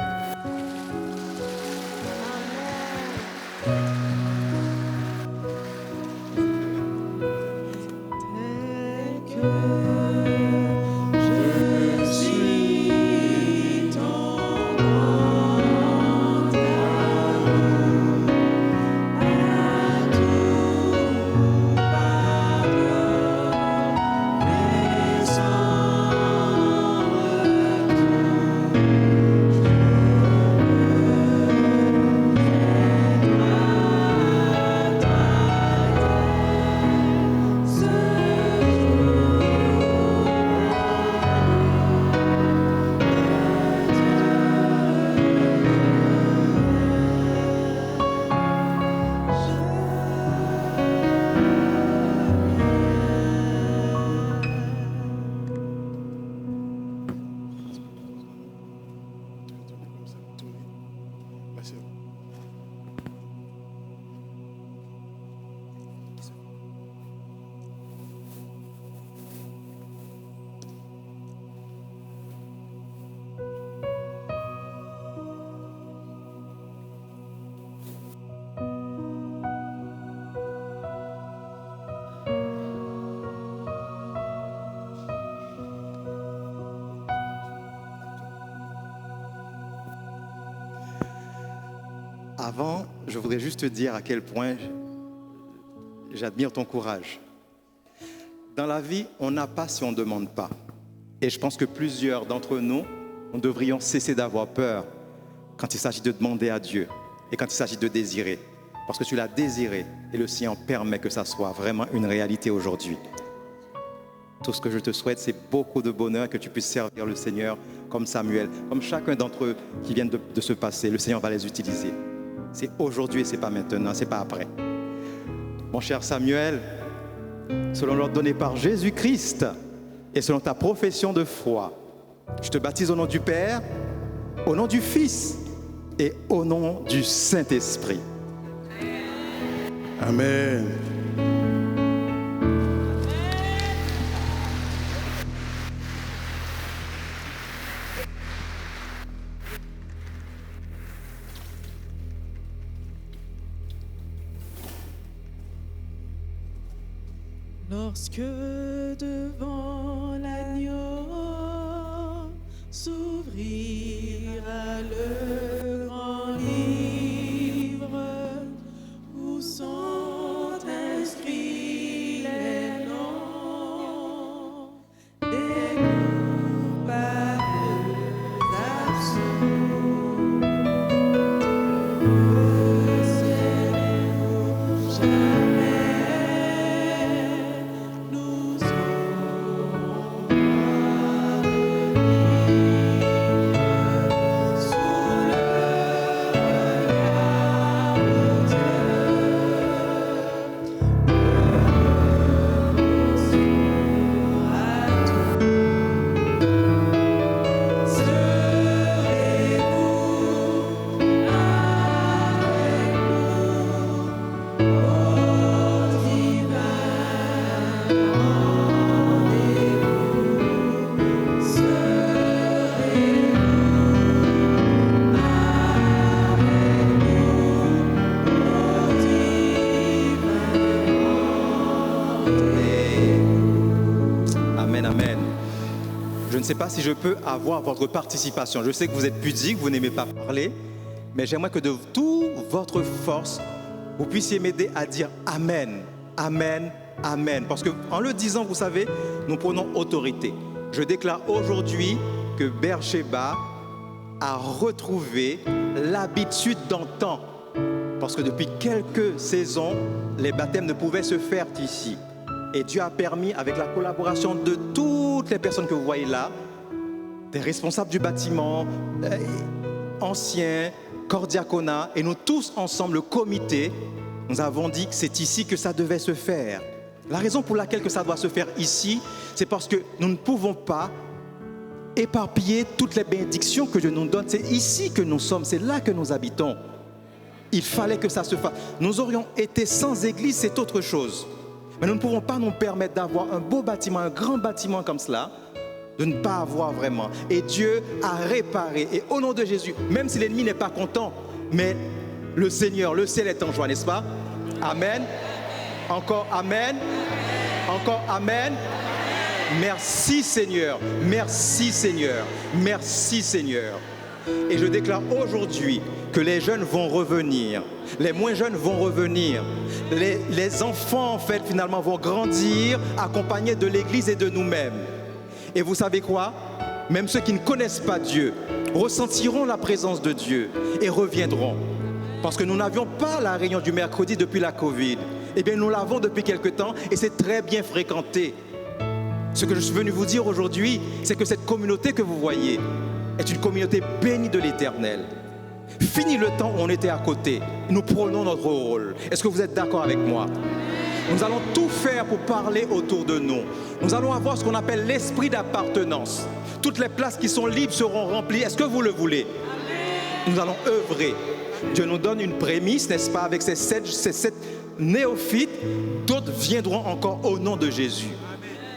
Avant, je voudrais juste te dire à quel point j'admire ton courage. Dans la vie, on n'a pas si on ne demande pas. Et je pense que plusieurs d'entre nous, nous devrions cesser d'avoir peur quand il s'agit de demander à Dieu et quand il s'agit de désirer. Parce que tu l'as désiré et le Seigneur permet que ça soit vraiment une réalité aujourd'hui. Tout ce que je te souhaite, c'est beaucoup de bonheur, que tu puisses servir le Seigneur comme Samuel, comme chacun d'entre eux qui viennent de se passer. Le Seigneur va les utiliser. C'est aujourd'hui et ce n'est pas maintenant, ce n'est pas après. Mon cher Samuel, selon l'ordre donné par Jésus-Christ et selon ta profession de foi, je te baptise au nom du Père, au nom du Fils et au nom du Saint-Esprit. Amen. Lorsque devant l'agneau s'ouvrira le grand livre où sont inscrits les noms des coupables absolus, le ciel pour jamais. Je ne sais pas si je peux avoir votre participation. Je sais que vous êtes pudique, vous n'aimez pas parler, mais j'aimerais que de toute votre force, vous puissiez m'aider à dire Amen, Amen, Amen. Parce qu'en le disant, vous savez, nous prenons autorité. Je déclare aujourd'hui que Beersheba a retrouvé l'habitude d'antan. Parce que depuis quelques saisons, les baptêmes ne pouvaient se faire ici. Et Dieu a permis, avec la collaboration de toutes les personnes que vous voyez là, des responsables du bâtiment, anciens, corps diaconat, et nous tous ensemble, le comité, nous avons dit que c'est ici que ça devait se faire. La raison pour laquelle que ça doit se faire ici, c'est parce que nous ne pouvons pas éparpiller toutes les bénédictions que Dieu nous donne. C'est ici que nous sommes, c'est là que nous habitons. Il fallait que ça se fasse. Nous aurions été sans église, c'est autre chose. Mais nous ne pouvons pas nous permettre d'avoir un beau bâtiment, un grand bâtiment comme cela, de ne pas avoir vraiment. Et Dieu a réparé. Et au nom de Jésus, même si l'ennemi n'est pas content, mais le Seigneur, le ciel est en joie, n'est-ce pas? Amen. Encore Amen. Encore Amen. Merci Seigneur. Merci Seigneur. Merci Seigneur. Et je déclare aujourd'hui que les jeunes vont revenir, les moins jeunes vont revenir, les enfants en fait finalement vont grandir accompagnés de l'Église et de nous-mêmes. Et vous savez quoi? Même ceux qui ne connaissent pas Dieu ressentiront la présence de Dieu et reviendront. Parce que nous n'avions pas la réunion du mercredi depuis la Covid. Eh bien nous l'avons depuis quelque temps et c'est très bien fréquenté. Ce que je suis venu vous dire aujourd'hui, c'est que cette communauté que vous voyez est une communauté bénie de l'Éternel. Fini le temps où on était à côté. Nous prenons notre rôle. Est-ce que vous êtes d'accord avec moi? Nous allons tout faire pour parler autour de nous. Nous allons avoir ce qu'on appelle l'esprit d'appartenance. Toutes les places qui sont libres seront remplies. Est-ce que vous le voulez? Nous allons œuvrer. Dieu nous donne une prémisse, n'est-ce pas, avec ces sept néophytes. D'autres viendront encore au nom de Jésus.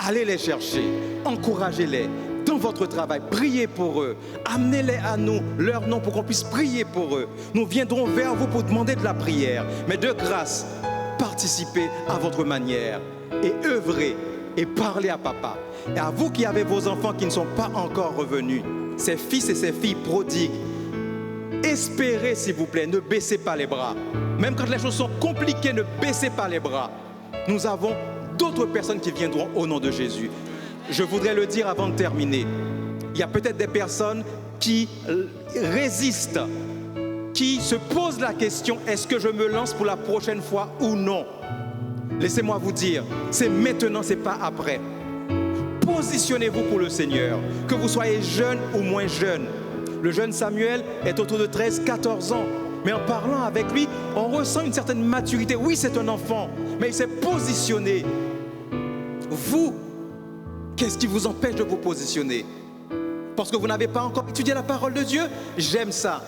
Allez les chercher, encouragez-les. Dans votre travail, priez pour eux, amenez-les à nous, leur nom, pour qu'on puisse prier pour eux. Nous viendrons vers vous pour demander de la prière, mais de grâce, participez à votre manière et œuvrez et parlez à papa. Et à vous qui avez vos enfants qui ne sont pas encore revenus, ces fils et ces filles prodigues, Espérez, s'il vous plaît, ne baissez pas les bras. Même quand les choses sont compliquées, ne baissez pas les bras. Nous avons d'autres personnes qui viendront au nom de Jésus. Je voudrais le dire avant de terminer. Il y a peut-être des personnes qui résistent, qui se posent la question, est-ce que je me lance pour la prochaine fois ou non? Laissez-moi vous dire, c'est maintenant, c'est pas après. Positionnez-vous pour le Seigneur, que vous soyez jeune ou moins jeune. Le jeune Samuel est autour de 13-14 ans. Mais en parlant avec lui, on ressent une certaine maturité. Oui, c'est un enfant, mais il s'est positionné. Vous, qu'est-ce qui vous empêche de vous positionner? Parce que vous n'avez pas encore étudié la parole de Dieu? J'aime ça.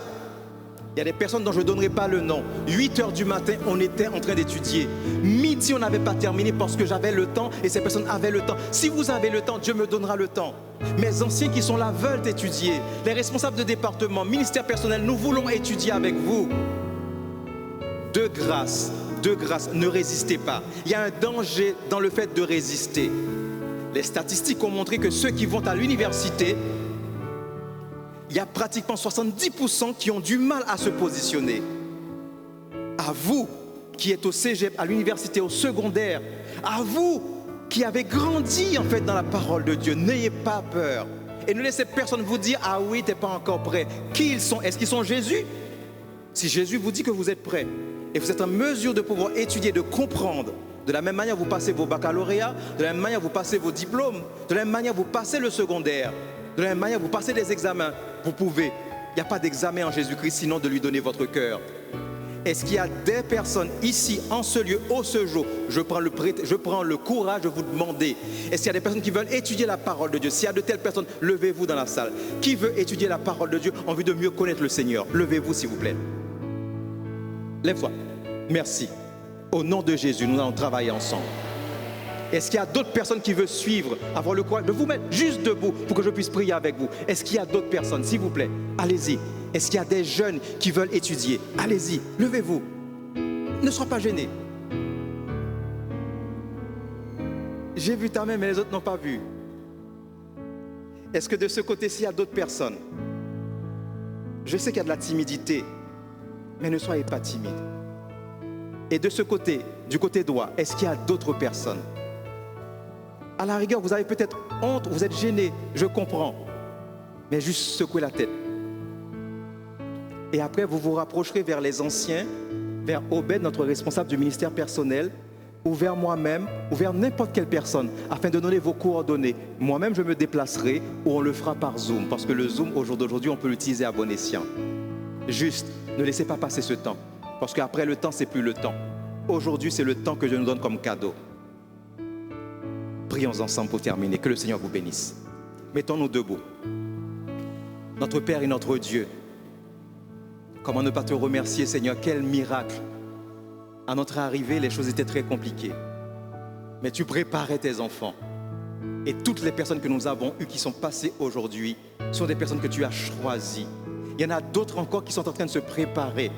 Il y a des personnes dont je ne donnerai pas le nom. 8h du matin, on était en train d'étudier. Midi, on n'avait pas terminé parce que j'avais le temps et ces personnes avaient le temps. Si vous avez le temps, Dieu me donnera le temps. Mes anciens qui sont là veulent étudier. Les responsables de département, ministère personnel, nous voulons étudier avec vous. De grâce, ne résistez pas. Il y a un danger dans le fait de résister. Les statistiques ont montré que ceux qui vont à l'université, il y a pratiquement 70% qui ont du mal à se positionner. À vous qui êtes au cégep, à l'université, au secondaire, à vous qui avez grandi en fait dans la parole de Dieu, n'ayez pas peur. Et ne laissez personne vous dire, ah oui, tu n'es pas encore prêt. Qui ils sont? Est-ce qu'ils sont Jésus? Si Jésus vous dit que vous êtes prêt et vous êtes en mesure de pouvoir étudier, de comprendre, de la même manière vous passez vos baccalauréats, de la même manière vous passez vos diplômes, de la même manière vous passez le secondaire, de la même manière vous passez des examens, vous pouvez. Il n'y a pas d'examen en Jésus-Christ sinon de lui donner votre cœur. Est-ce qu'il y a des personnes ici, en ce lieu, au ce jour, je prends le courage de vous demander, est-ce qu'il y a des personnes qui veulent étudier la parole de Dieu? S'il y a de telles personnes, levez-vous dans la salle. Qui veut étudier la parole de Dieu en vue de mieux connaître le Seigneur? Levez-vous s'il vous plaît. Lève-toi. Merci. Au nom de Jésus, nous allons travailler ensemble. Est-ce qu'il y a d'autres personnes qui veulent suivre, avoir le courage de vous mettre juste debout pour que je puisse prier avec vous? Est-ce qu'il y a d'autres personnes? S'il vous plaît, allez-y. Est-ce qu'il y a des jeunes qui veulent étudier? Allez-y, levez-vous. Ne sois pas gênés. J'ai vu ta main, mais les autres n'ont pas vu. Est-ce que de ce côté-ci, il y a d'autres personnes? Je sais qu'il y a de la timidité, mais ne soyez pas timide. Et de ce côté, du côté droit, est-ce qu'il y a d'autres personnes? À la rigueur, vous avez peut-être honte, vous êtes gêné, je comprends. Mais juste secouez la tête. Et après, vous vous rapprocherez vers les anciens, vers Obed, notre responsable du ministère personnel, ou vers moi-même, ou vers n'importe quelle personne, afin de donner vos coordonnées. Moi-même, je me déplacerai, ou on le fera par Zoom, parce que le Zoom, au jour d'aujourd'hui, on peut l'utiliser à bon escient. Juste, ne laissez pas passer ce temps, parce qu'après le temps, c'est plus le temps. Aujourd'hui, c'est le temps que Dieu nous donne comme cadeau. Prions ensemble pour terminer. Que le Seigneur vous bénisse. Mettons-nous debout. Notre Père et notre Dieu, comment ne pas te remercier, Seigneur? Quel miracle! À notre arrivée, les choses étaient très compliquées. Mais tu préparais tes enfants. Et toutes les personnes que nous avons eues qui sont passées aujourd'hui sont des personnes que tu as choisies. Il y en a d'autres encore qui sont en train de se préparer.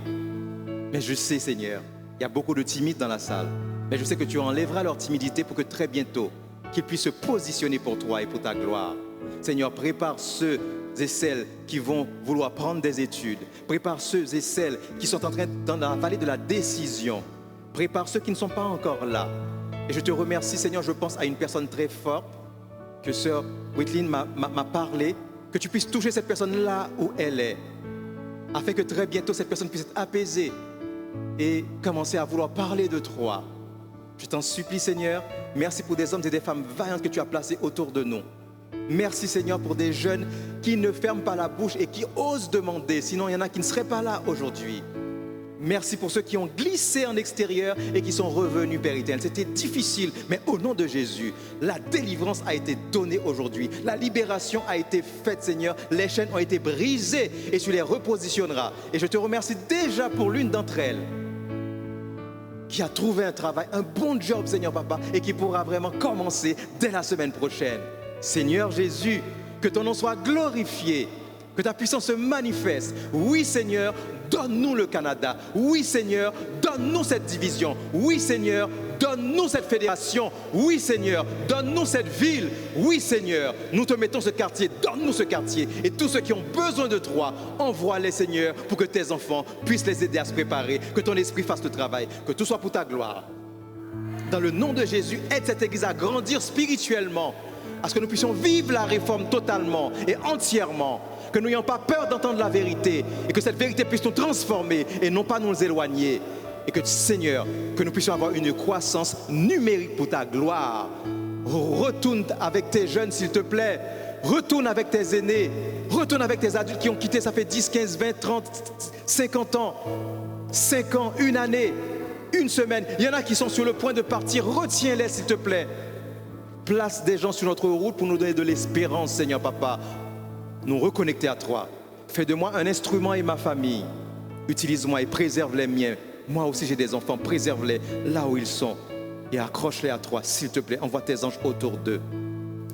Mais je sais, Seigneur, il y a beaucoup de timides dans la salle. Mais je sais que tu enlèveras leur timidité pour que très bientôt, qu'ils puissent se positionner pour toi et pour ta gloire. Seigneur, prépare ceux et celles qui vont vouloir prendre des études. Prépare ceux et celles qui sont en train dans la vallée de la décision. Prépare ceux qui ne sont pas encore là. Et je te remercie, Seigneur, je pense à une personne très forte que sœur Whitley m'a parlé, que tu puisses toucher cette personne là où elle est, afin que très bientôt cette personne puisse être apaisée et commencer à vouloir parler de toi. Je t'en supplie, Seigneur, merci pour des hommes et des femmes vaillantes que tu as placés autour de nous. Merci, Seigneur, pour des jeunes qui ne ferment pas la bouche et qui osent demander, sinon il y en a qui ne seraient pas là aujourd'hui. Merci pour ceux qui ont glissé en extérieur et qui sont revenus, Père éternel. C'était difficile, mais au nom de Jésus, la délivrance a été donnée aujourd'hui. La libération a été faite, Seigneur. Les chaînes ont été brisées et tu les repositionneras. Et je te remercie déjà pour l'une d'entre elles qui a trouvé un travail, un bon job, Seigneur Papa, et qui pourra vraiment commencer dès la semaine prochaine. Seigneur Jésus, que ton nom soit glorifié, que ta puissance se manifeste. Oui, Seigneur, donne-nous le Canada. Oui, Seigneur, donne-nous cette division. Oui, Seigneur, donne Donne-nous cette fédération. Oui, Seigneur. Donne-nous cette ville. Oui, Seigneur. Nous te mettons ce quartier. Donne-nous ce quartier. Et tous ceux qui ont besoin de toi, envoie-les, Seigneur, pour que tes enfants puissent les aider à se préparer. Que ton esprit fasse le travail. Que tout soit pour ta gloire. Dans le nom de Jésus, aide cette église à grandir spirituellement. À ce que nous puissions vivre la réforme totalement et entièrement. Que nous n'ayons pas peur d'entendre la vérité. Et que cette vérité puisse nous transformer et non pas nous éloigner. Et que, Seigneur, que nous puissions avoir une croissance numérique pour ta gloire. Retourne avec tes jeunes, s'il te plaît. Retourne avec tes aînés. Retourne avec tes adultes qui ont quitté, ça fait 10, 15, 20, 30, 50 ans. 5 ans, une année, une semaine. Il y en a qui sont sur le point de partir. Retiens-les, s'il te plaît. Place des gens sur notre route pour nous donner de l'espérance, Seigneur Papa. Nous reconnecter à toi. Fais de moi un instrument et ma famille. Utilise-moi et préserve les miens. Moi aussi j'ai des enfants, préserve-les là où ils sont. Et accroche-les à toi, s'il te plaît. Envoie tes anges autour d'eux.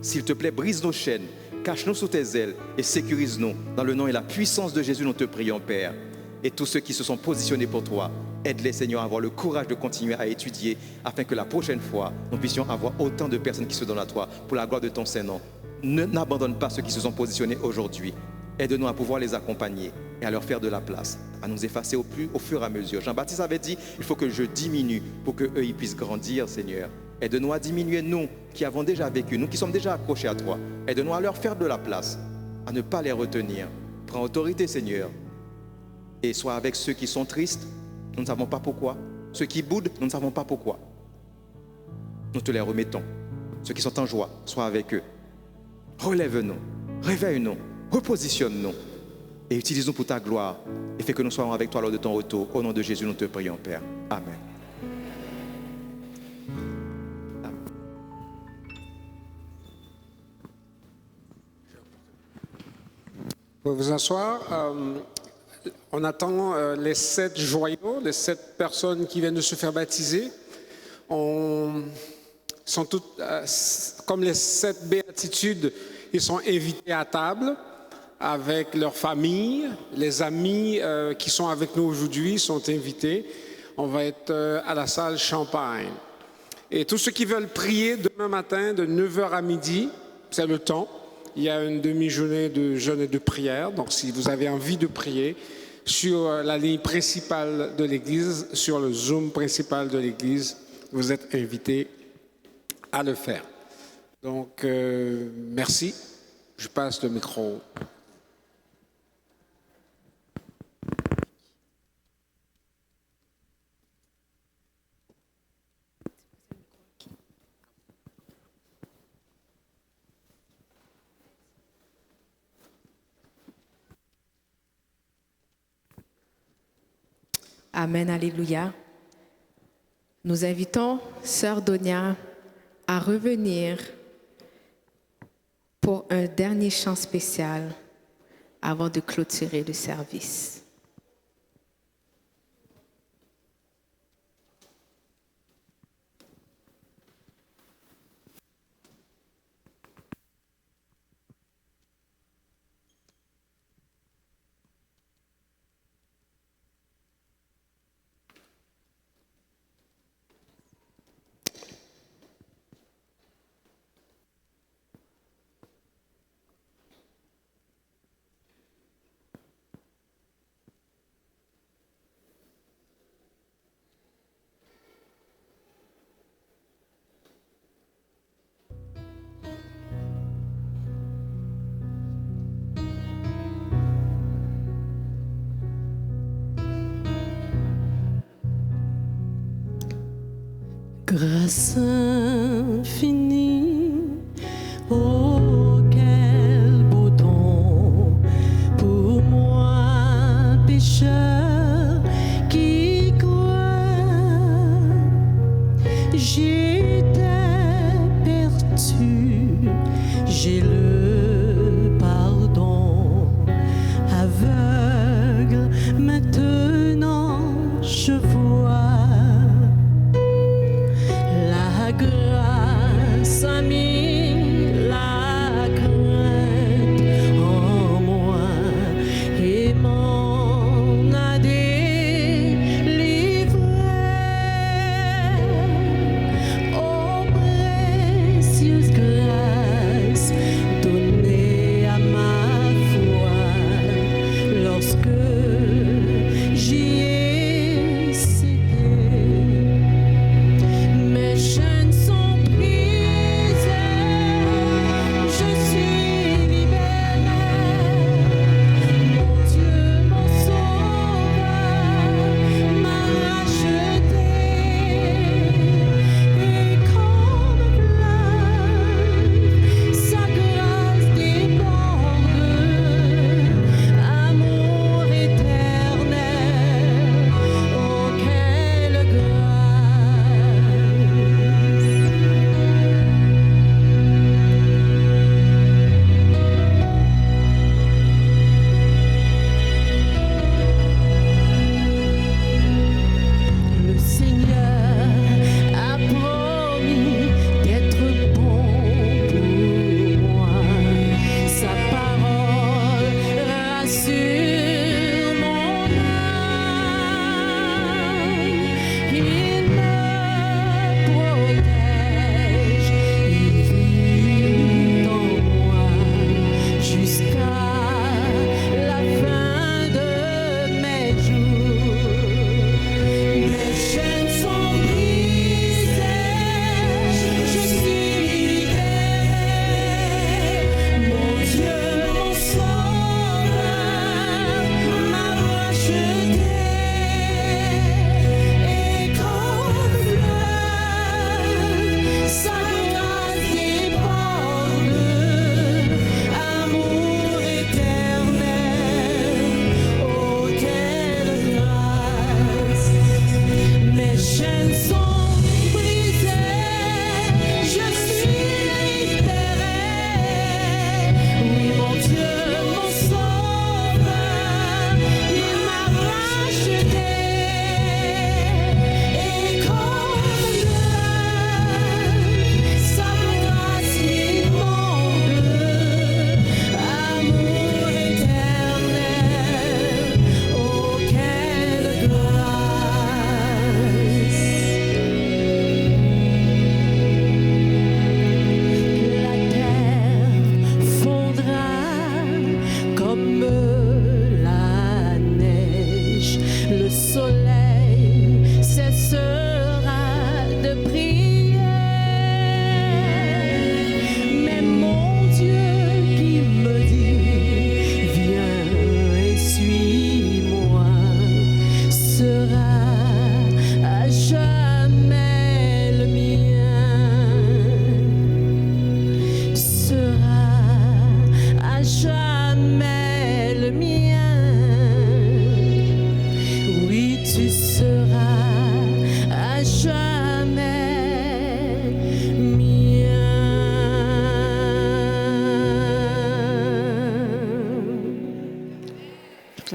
S'il te plaît, brise nos chaînes. Cache-nous sous tes ailes et sécurise-nous. Dans le nom et la puissance de Jésus, nous te prions, Père. Et tous ceux qui se sont positionnés pour toi, aide-les, Seigneur, à avoir le courage de continuer à étudier afin que la prochaine fois, nous puissions avoir autant de personnes qui se donnent à toi pour la gloire de ton Saint-Nom. N'abandonne pas ceux qui se sont positionnés aujourd'hui. Aide-nous à pouvoir les accompagner et à leur faire de la place, à nous effacer au fur et à mesure. Jean-Baptiste avait dit, il faut que je diminue pour qu'eux ils puissent grandir, Seigneur. Aide-nous à diminuer, nous qui avons déjà vécu, nous qui sommes déjà accrochés à toi. Aide-nous à leur faire de la place, à ne pas les retenir. Prends autorité, Seigneur. Et sois avec ceux qui sont tristes, nous ne savons pas pourquoi. Ceux qui boudent, nous ne savons pas pourquoi. Nous te les remettons. Ceux qui sont en joie, sois avec eux. Relève-nous, réveille-nous, repositionne-nous et utilise-nous pour ta gloire et fais que nous soyons avec toi lors de ton retour. Au nom de Jésus, nous te prions, Père. Amen. Vous pouvez vous asseoir. On attend les 7 joyaux, les 7 personnes qui viennent de se faire baptiser. Sont toutes, comme les 7 béatitudes, ils sont invités à table avec leur famille. Les amis qui sont avec nous aujourd'hui sont invités. On va être à la salle Champagne. Et tous ceux qui veulent prier demain matin de 9h à midi, c'est le temps. Il y a une demi-journée de jeûne et de prière. Donc si vous avez envie de prier, sur la ligne principale de l'église, sur le Zoom principal de l'église, vous êtes invités à le faire. Donc, merci. Je passe le micro. Amen, alléluia. Nous invitons Sœur Donia à revenir pour un dernier chant spécial avant de clôturer le service. Grâce infinie, oh quel beau don pour moi pécheur qui croit. J'étais perdu, j'ai le pardon aveugle, maintenant je vois. La grâce a mis la crainte en moi et m'en a délivré.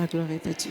La gloire est à Dieu.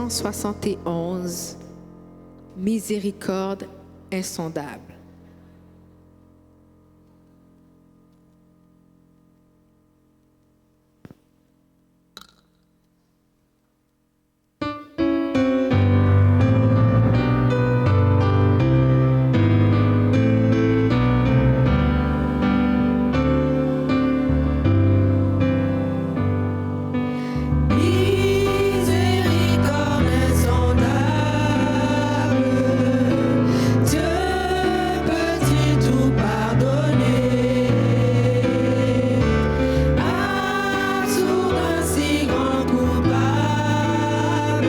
171, miséricorde insondable. Miséricorde insondable, Dieu peut-il tout pardonner? Absurde un si grand coupable,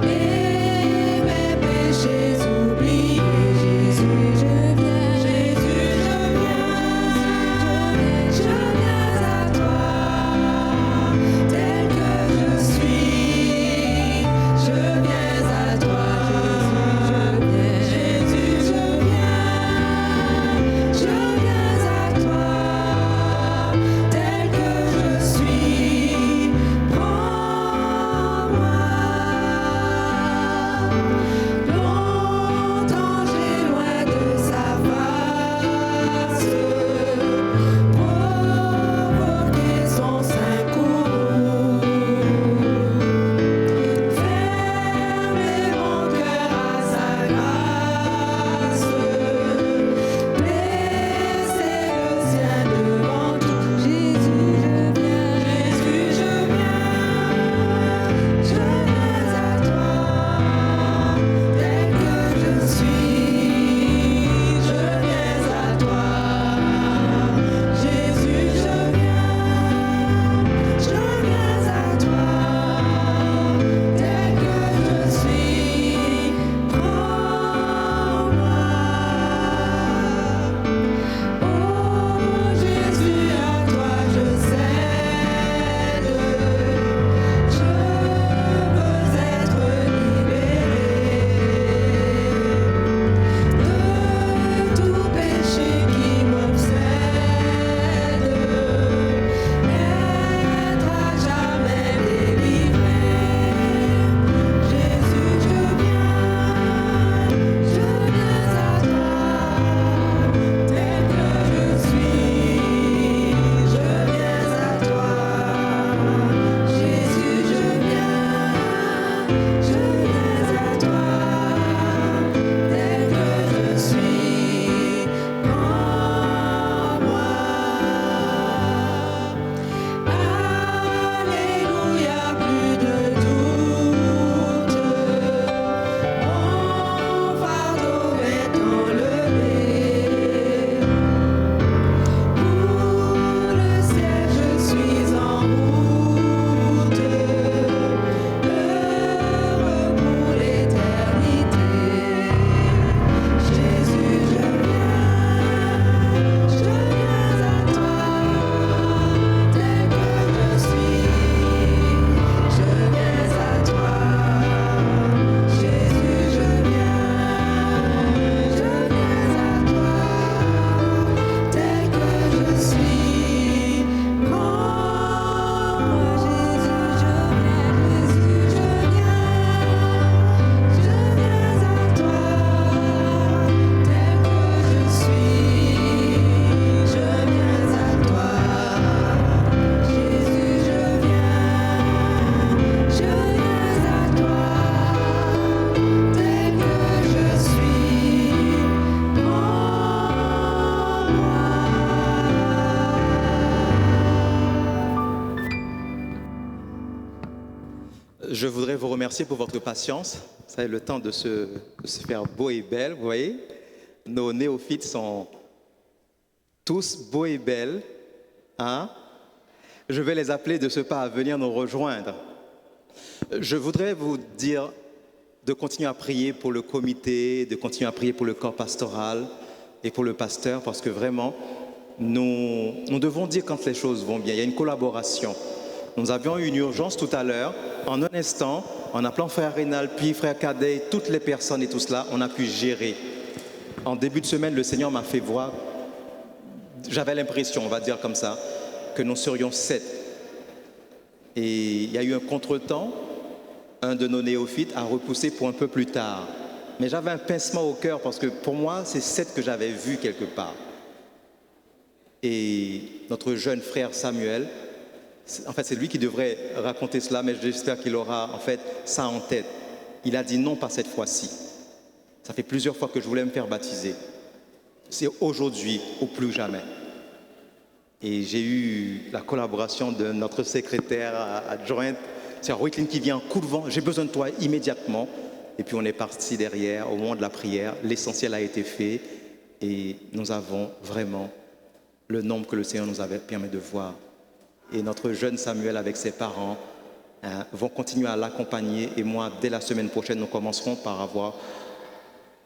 et mes péchés oubliés. Jésus, je viens, Jésus, je viens à toi. Tel que je suis, je viens à toi. Jésus, je viens à toi. Tel que je suis, prends-moi. Longtemps j'ai loin de sa face, provoqué son saint courroux. Fermez mon cœur à sa grâce, laissez le sien devant tout. Jésus, je viens à toi. Tel que je suis, je viens à toi. Jésus, je viens à toi. Tel que je suis, prends-moi. Oh Jésus, à toi je cède. Je veux être libéré de tout péché qui m'obsède, être à jamais délivré. Jésus, je viens à toi. Tel que je suis, je viens à toi. Jésus, je viens à toi. Tel que je suis, prends-moi. Alléluia, plus de doute, mon fardeau est enlevé. Pour le ciel, je suis en route, heureux pour l'éternité. Jésus, je viens à toi. Tel que je suis, je viens à toi. Jésus, je viens à toi. Tel que je suis, prends-moi. Jésus, je viens à toi. Tel que je suis, je viens à toi. Jésus, je viens à toi. Tel que je suis, Je voudrais vous remercier pour votre patience. Ça est le temps de se faire beau et belle, vous voyez. Nos néophytes sont tous beaux et belles. Hein? Je vais les appeler de ce pas à venir nous rejoindre. Je voudrais vous dire de continuer à prier pour le comité, de continuer à prier pour le corps pastoral et pour le pasteur, parce que vraiment, nous devons dire quand les choses vont bien. Il y a une collaboration. Nous avions eu une urgence tout à l'heure. En un instant, en appelant frère Rénal, puis frère Cadet, toutes les personnes et tout cela, on a pu gérer. En début de semaine, le Seigneur m'a fait voir, j'avais l'impression, on va dire comme ça, que nous serions 7. Et il y a eu un contretemps. un de nos néophytes a repoussé pour un peu plus tard. Mais j'avais un pincement au cœur parce que pour moi, c'est cette que j'avais vue quelque part. Et notre jeune frère Samuel, en fait, c'est lui qui devrait raconter cela, mais j'espère qu'il aura en fait ça en tête. Il a dit non, pas cette fois-ci. Ça fait plusieurs fois que je voulais me faire baptiser. C'est aujourd'hui ou plus jamais. Et j'ai eu la collaboration de notre secrétaire adjointe, c'est Ruitlin, qui vient en coup de vent. J'ai besoin de toi immédiatement. Et puis on est parti derrière, au moment de la prière. L'essentiel a été fait et nous avons vraiment le nombre que le Seigneur nous avait permis de voir. Et notre jeune Samuel avec ses parents vont continuer à l'accompagner. Et moi, dès la semaine prochaine, nous commencerons par avoir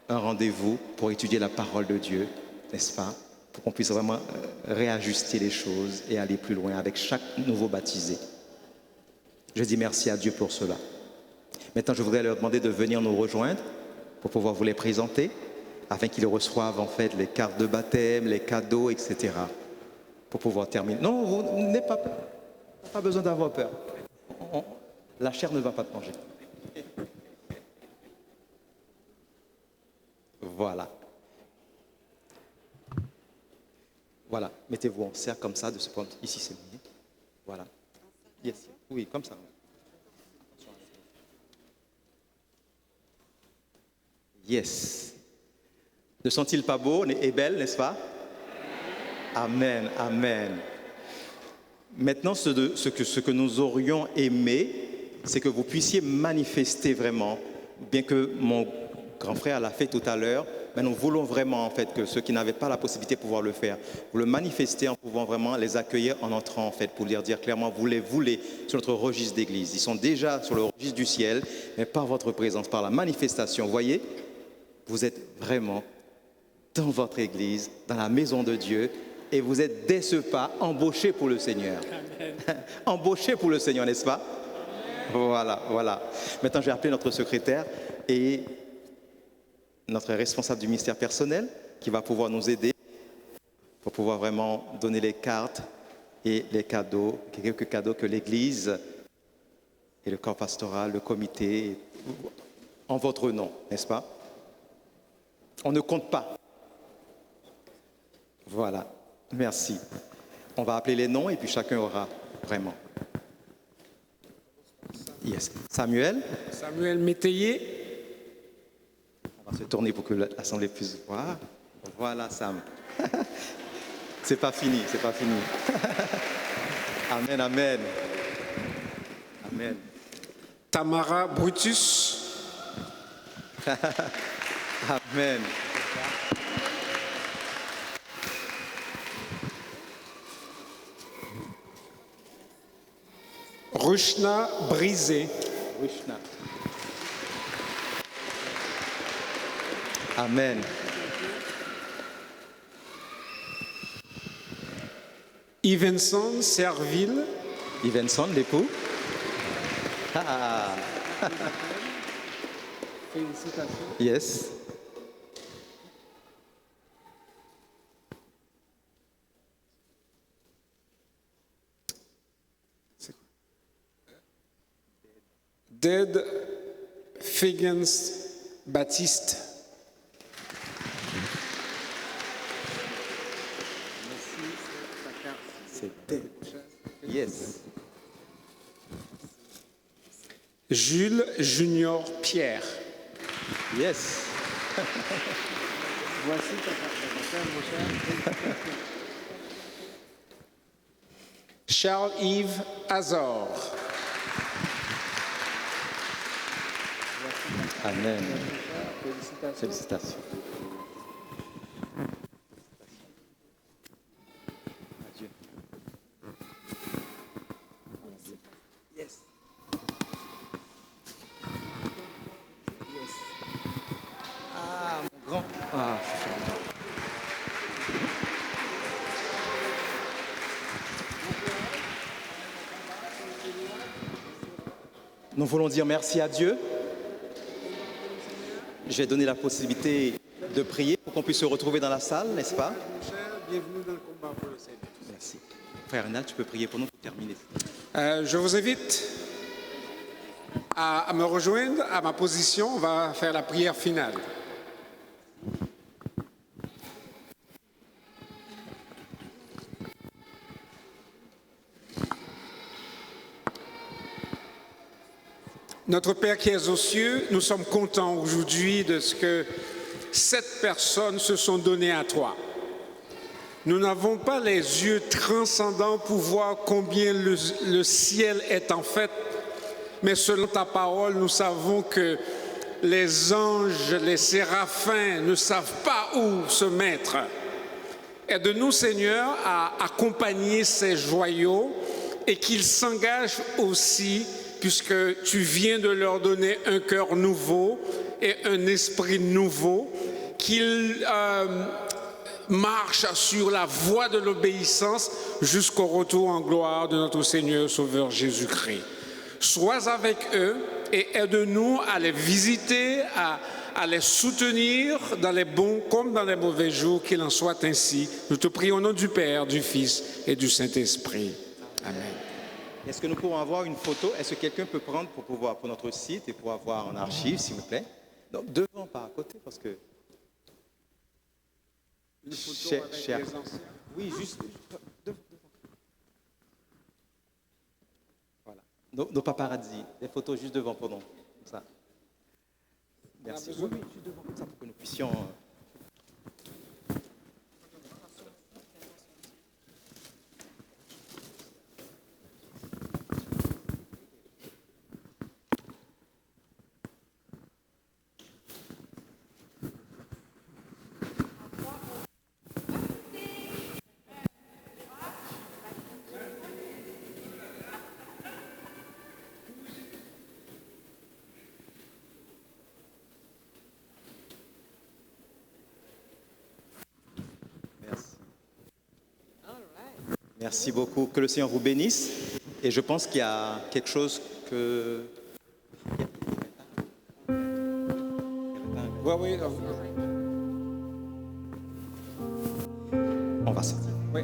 un rendez-vous pour étudier la parole de Dieu, n'est-ce pas? Pour qu'on puisse vraiment réajuster les choses et aller plus loin avec chaque nouveau baptisé. Je dis merci à Dieu pour cela. Maintenant, je voudrais leur demander de venir nous rejoindre pour pouvoir vous les présenter, afin qu'ils reçoivent en fait les cartes de baptême, les cadeaux, etc. Pour pouvoir terminer. Non, vous n'avez pas peur. Pas besoin d'avoir peur. La chair ne va pas te manger. Voilà. Voilà. Mettez-vous en cercle comme ça, de ce point. Ici, c'est mieux. Voilà. Yes. Oui, comme ça. Yes. Ne sont-ils pas beaux et belles, n'est-ce pas? Amen, amen. Maintenant, ce que nous aurions aimé, c'est que vous puissiez manifester vraiment, bien que mon grand frère l'a fait tout à l'heure, mais nous voulons vraiment en fait que ceux qui n'avaient pas la possibilité de pouvoir le faire, vous le manifestez en pouvant vraiment les accueillir en entrant en fait, pour leur dire clairement, vous les voulez sur notre registre d'église. Ils sont déjà sur le registre du ciel, mais par votre présence, par la manifestation, vous voyez, vous êtes vraiment dans votre église, dans la maison de Dieu, et vous êtes dès ce pas embauchés pour le Seigneur. Embauchés pour le Seigneur, n'est-ce pas? Voilà, voilà. Maintenant, je vais appeler notre secrétaire et notre responsable du ministère personnel qui va pouvoir nous aider pour pouvoir vraiment donner les cartes et les cadeaux, quelques cadeaux que l'Église et le corps pastoral, le comité, en votre nom, n'est-ce pas? On ne compte pas. Voilà, merci. On va appeler les noms et puis chacun aura vraiment. Yes. Samuel. Samuel Métayer. On va se tourner pour que l'assemblée puisse voir. Voilà, Sam. C'est pas fini, c'est pas fini. Amen, amen. Amen. Tamara Brutus. Amen. Rushna Brisé. Rushna. Amen. Yvenson Serville. Yvenson, l'époux. Ah. Félicitations. Yes. Ded Figgins Baptiste. C'est Ded. Yes. Jules Junior Pierre. Yes. Voici ta carte, mon cher. Charles-Yves Azor. Amen. Félicitations. Adieu. Yes. Yes. Ah, mon grand. Ah. Nous voulons dire merci à Dieu. Je vais donner la possibilité de prier pour qu'on puisse se retrouver dans la salle, n'est-ce pas? Bienvenue dans le combat pour le Seigneur. Merci. Frère Renal, tu peux prier pour nous pour terminer. Je vous invite à me rejoindre à ma position. On va faire la prière finale. Notre Père qui es aux cieux, nous sommes contents aujourd'hui de ce que 7 personnes se sont données à toi. Nous n'avons pas les yeux transcendants pour voir combien le ciel est en fait, mais selon ta parole, nous savons que les anges, les séraphins ne savent pas où se mettre. Aide-nous, Seigneur, à accompagner ces joyaux et qu'ils s'engagent aussi, puisque tu viens de leur donner un cœur nouveau et un esprit nouveau, qu'ils marchent sur la voie de l'obéissance jusqu'au retour en gloire de notre Seigneur Sauveur Jésus-Christ. Sois avec eux et aide-nous à les visiter, à les soutenir dans les bons comme dans les mauvais jours, qu'il en soit ainsi. Nous te prions au nom du Père, du Fils et du Saint-Esprit. Amen. Est-ce que nous pourrons avoir une photo? Est-ce que quelqu'un peut prendre pour notre site et pour avoir en archive, s'il vous plaît? Non, devant, pas à côté, parce que... Une photo avec les anciens. Oui, juste devant. Voilà. Nos paparazzi, des photos juste devant, pardon. Comme ça. Merci. Oui, juste devant, comme ça, pour que nous puissions... Merci beaucoup. Que le Seigneur vous bénisse. Et je pense qu'il y a quelque chose que... Oui. On va sortir. Oui.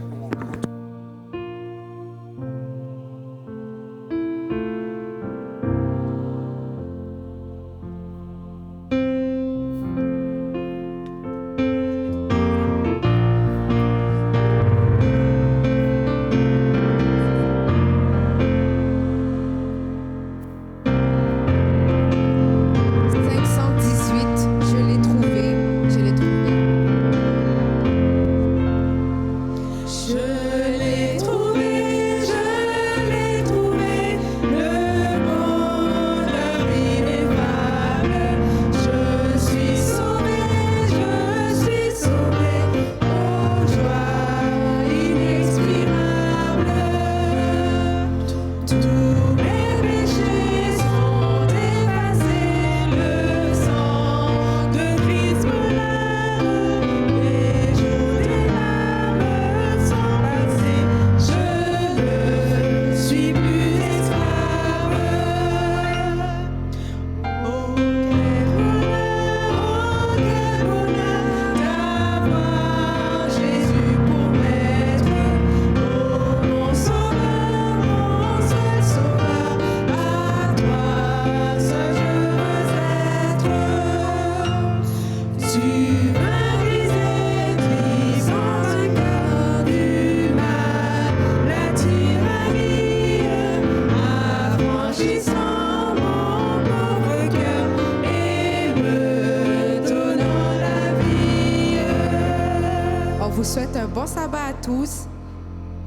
vous souhaite un bon sabbat à tous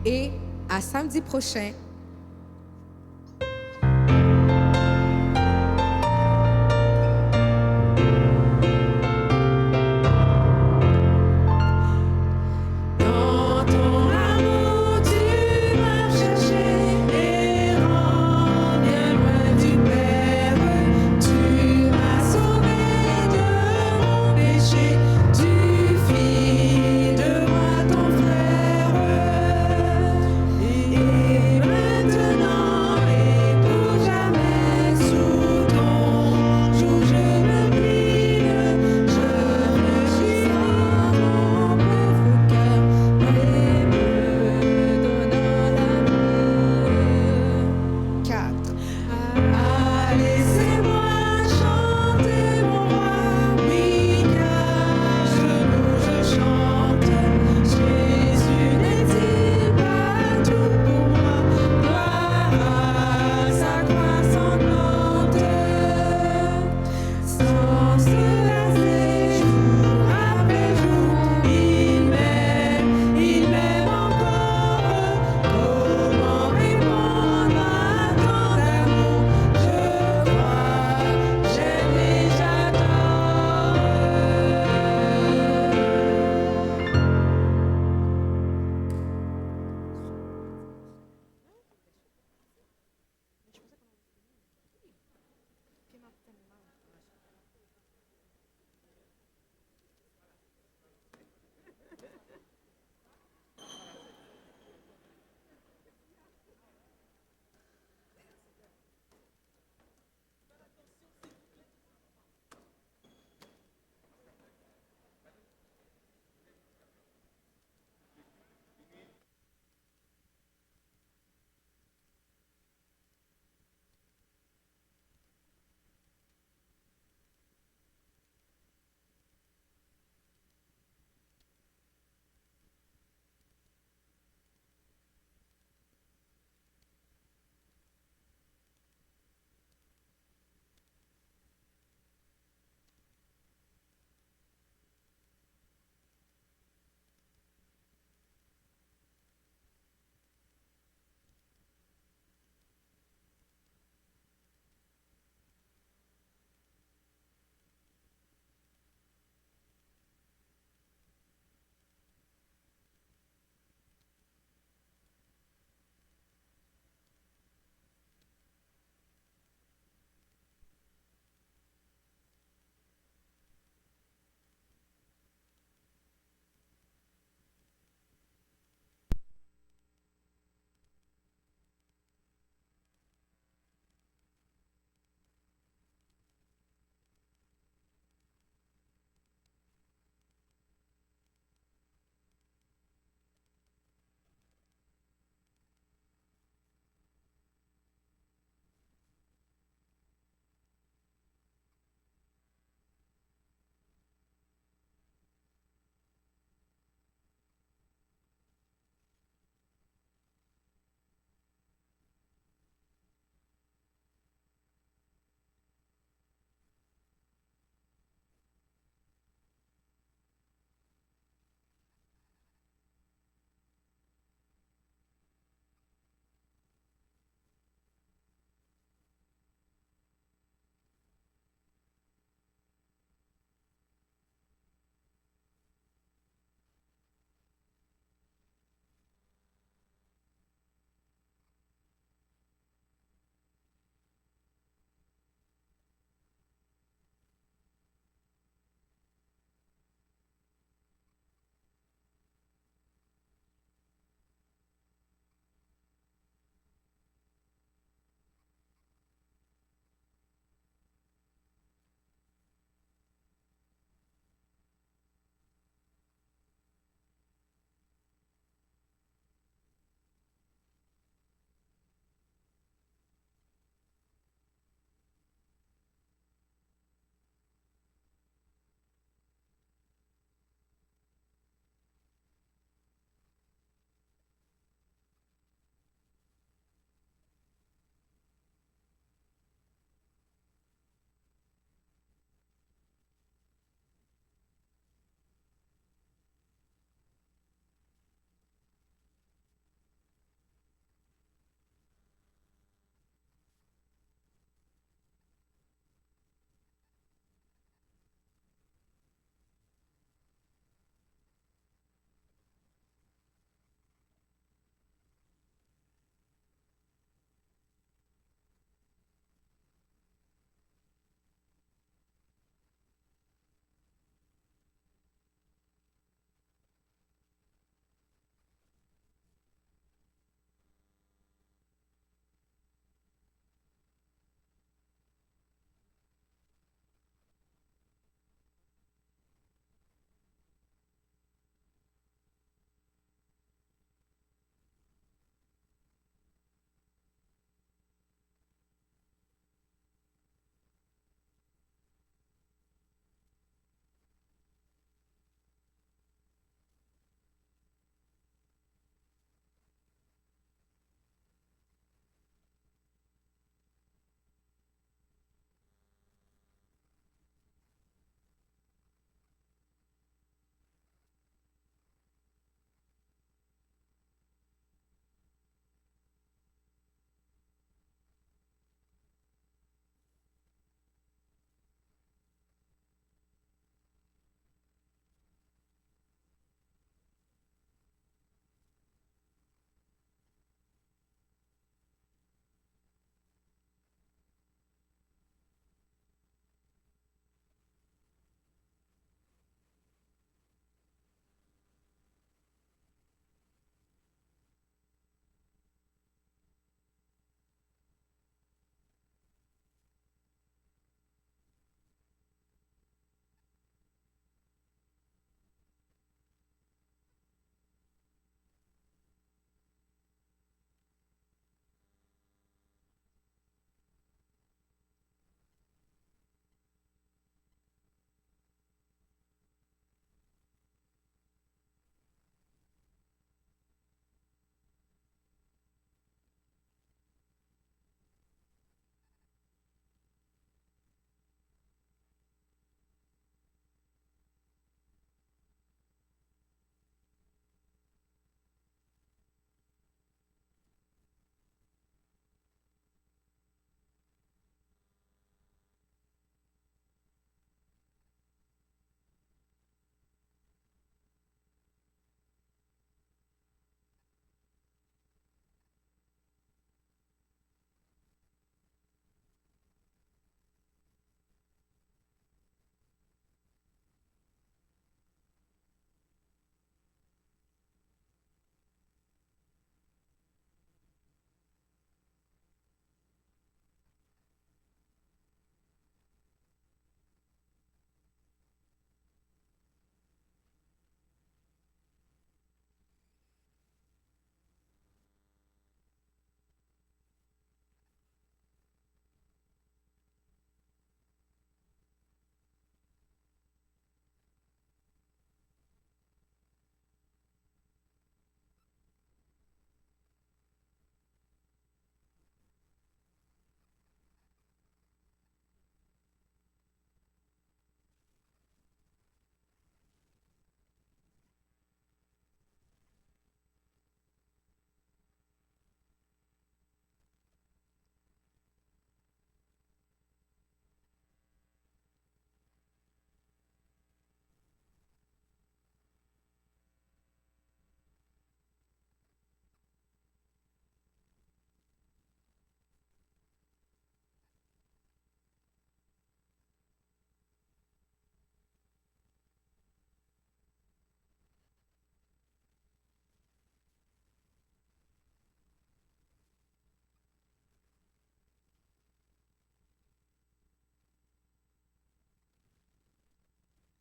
et à samedi prochain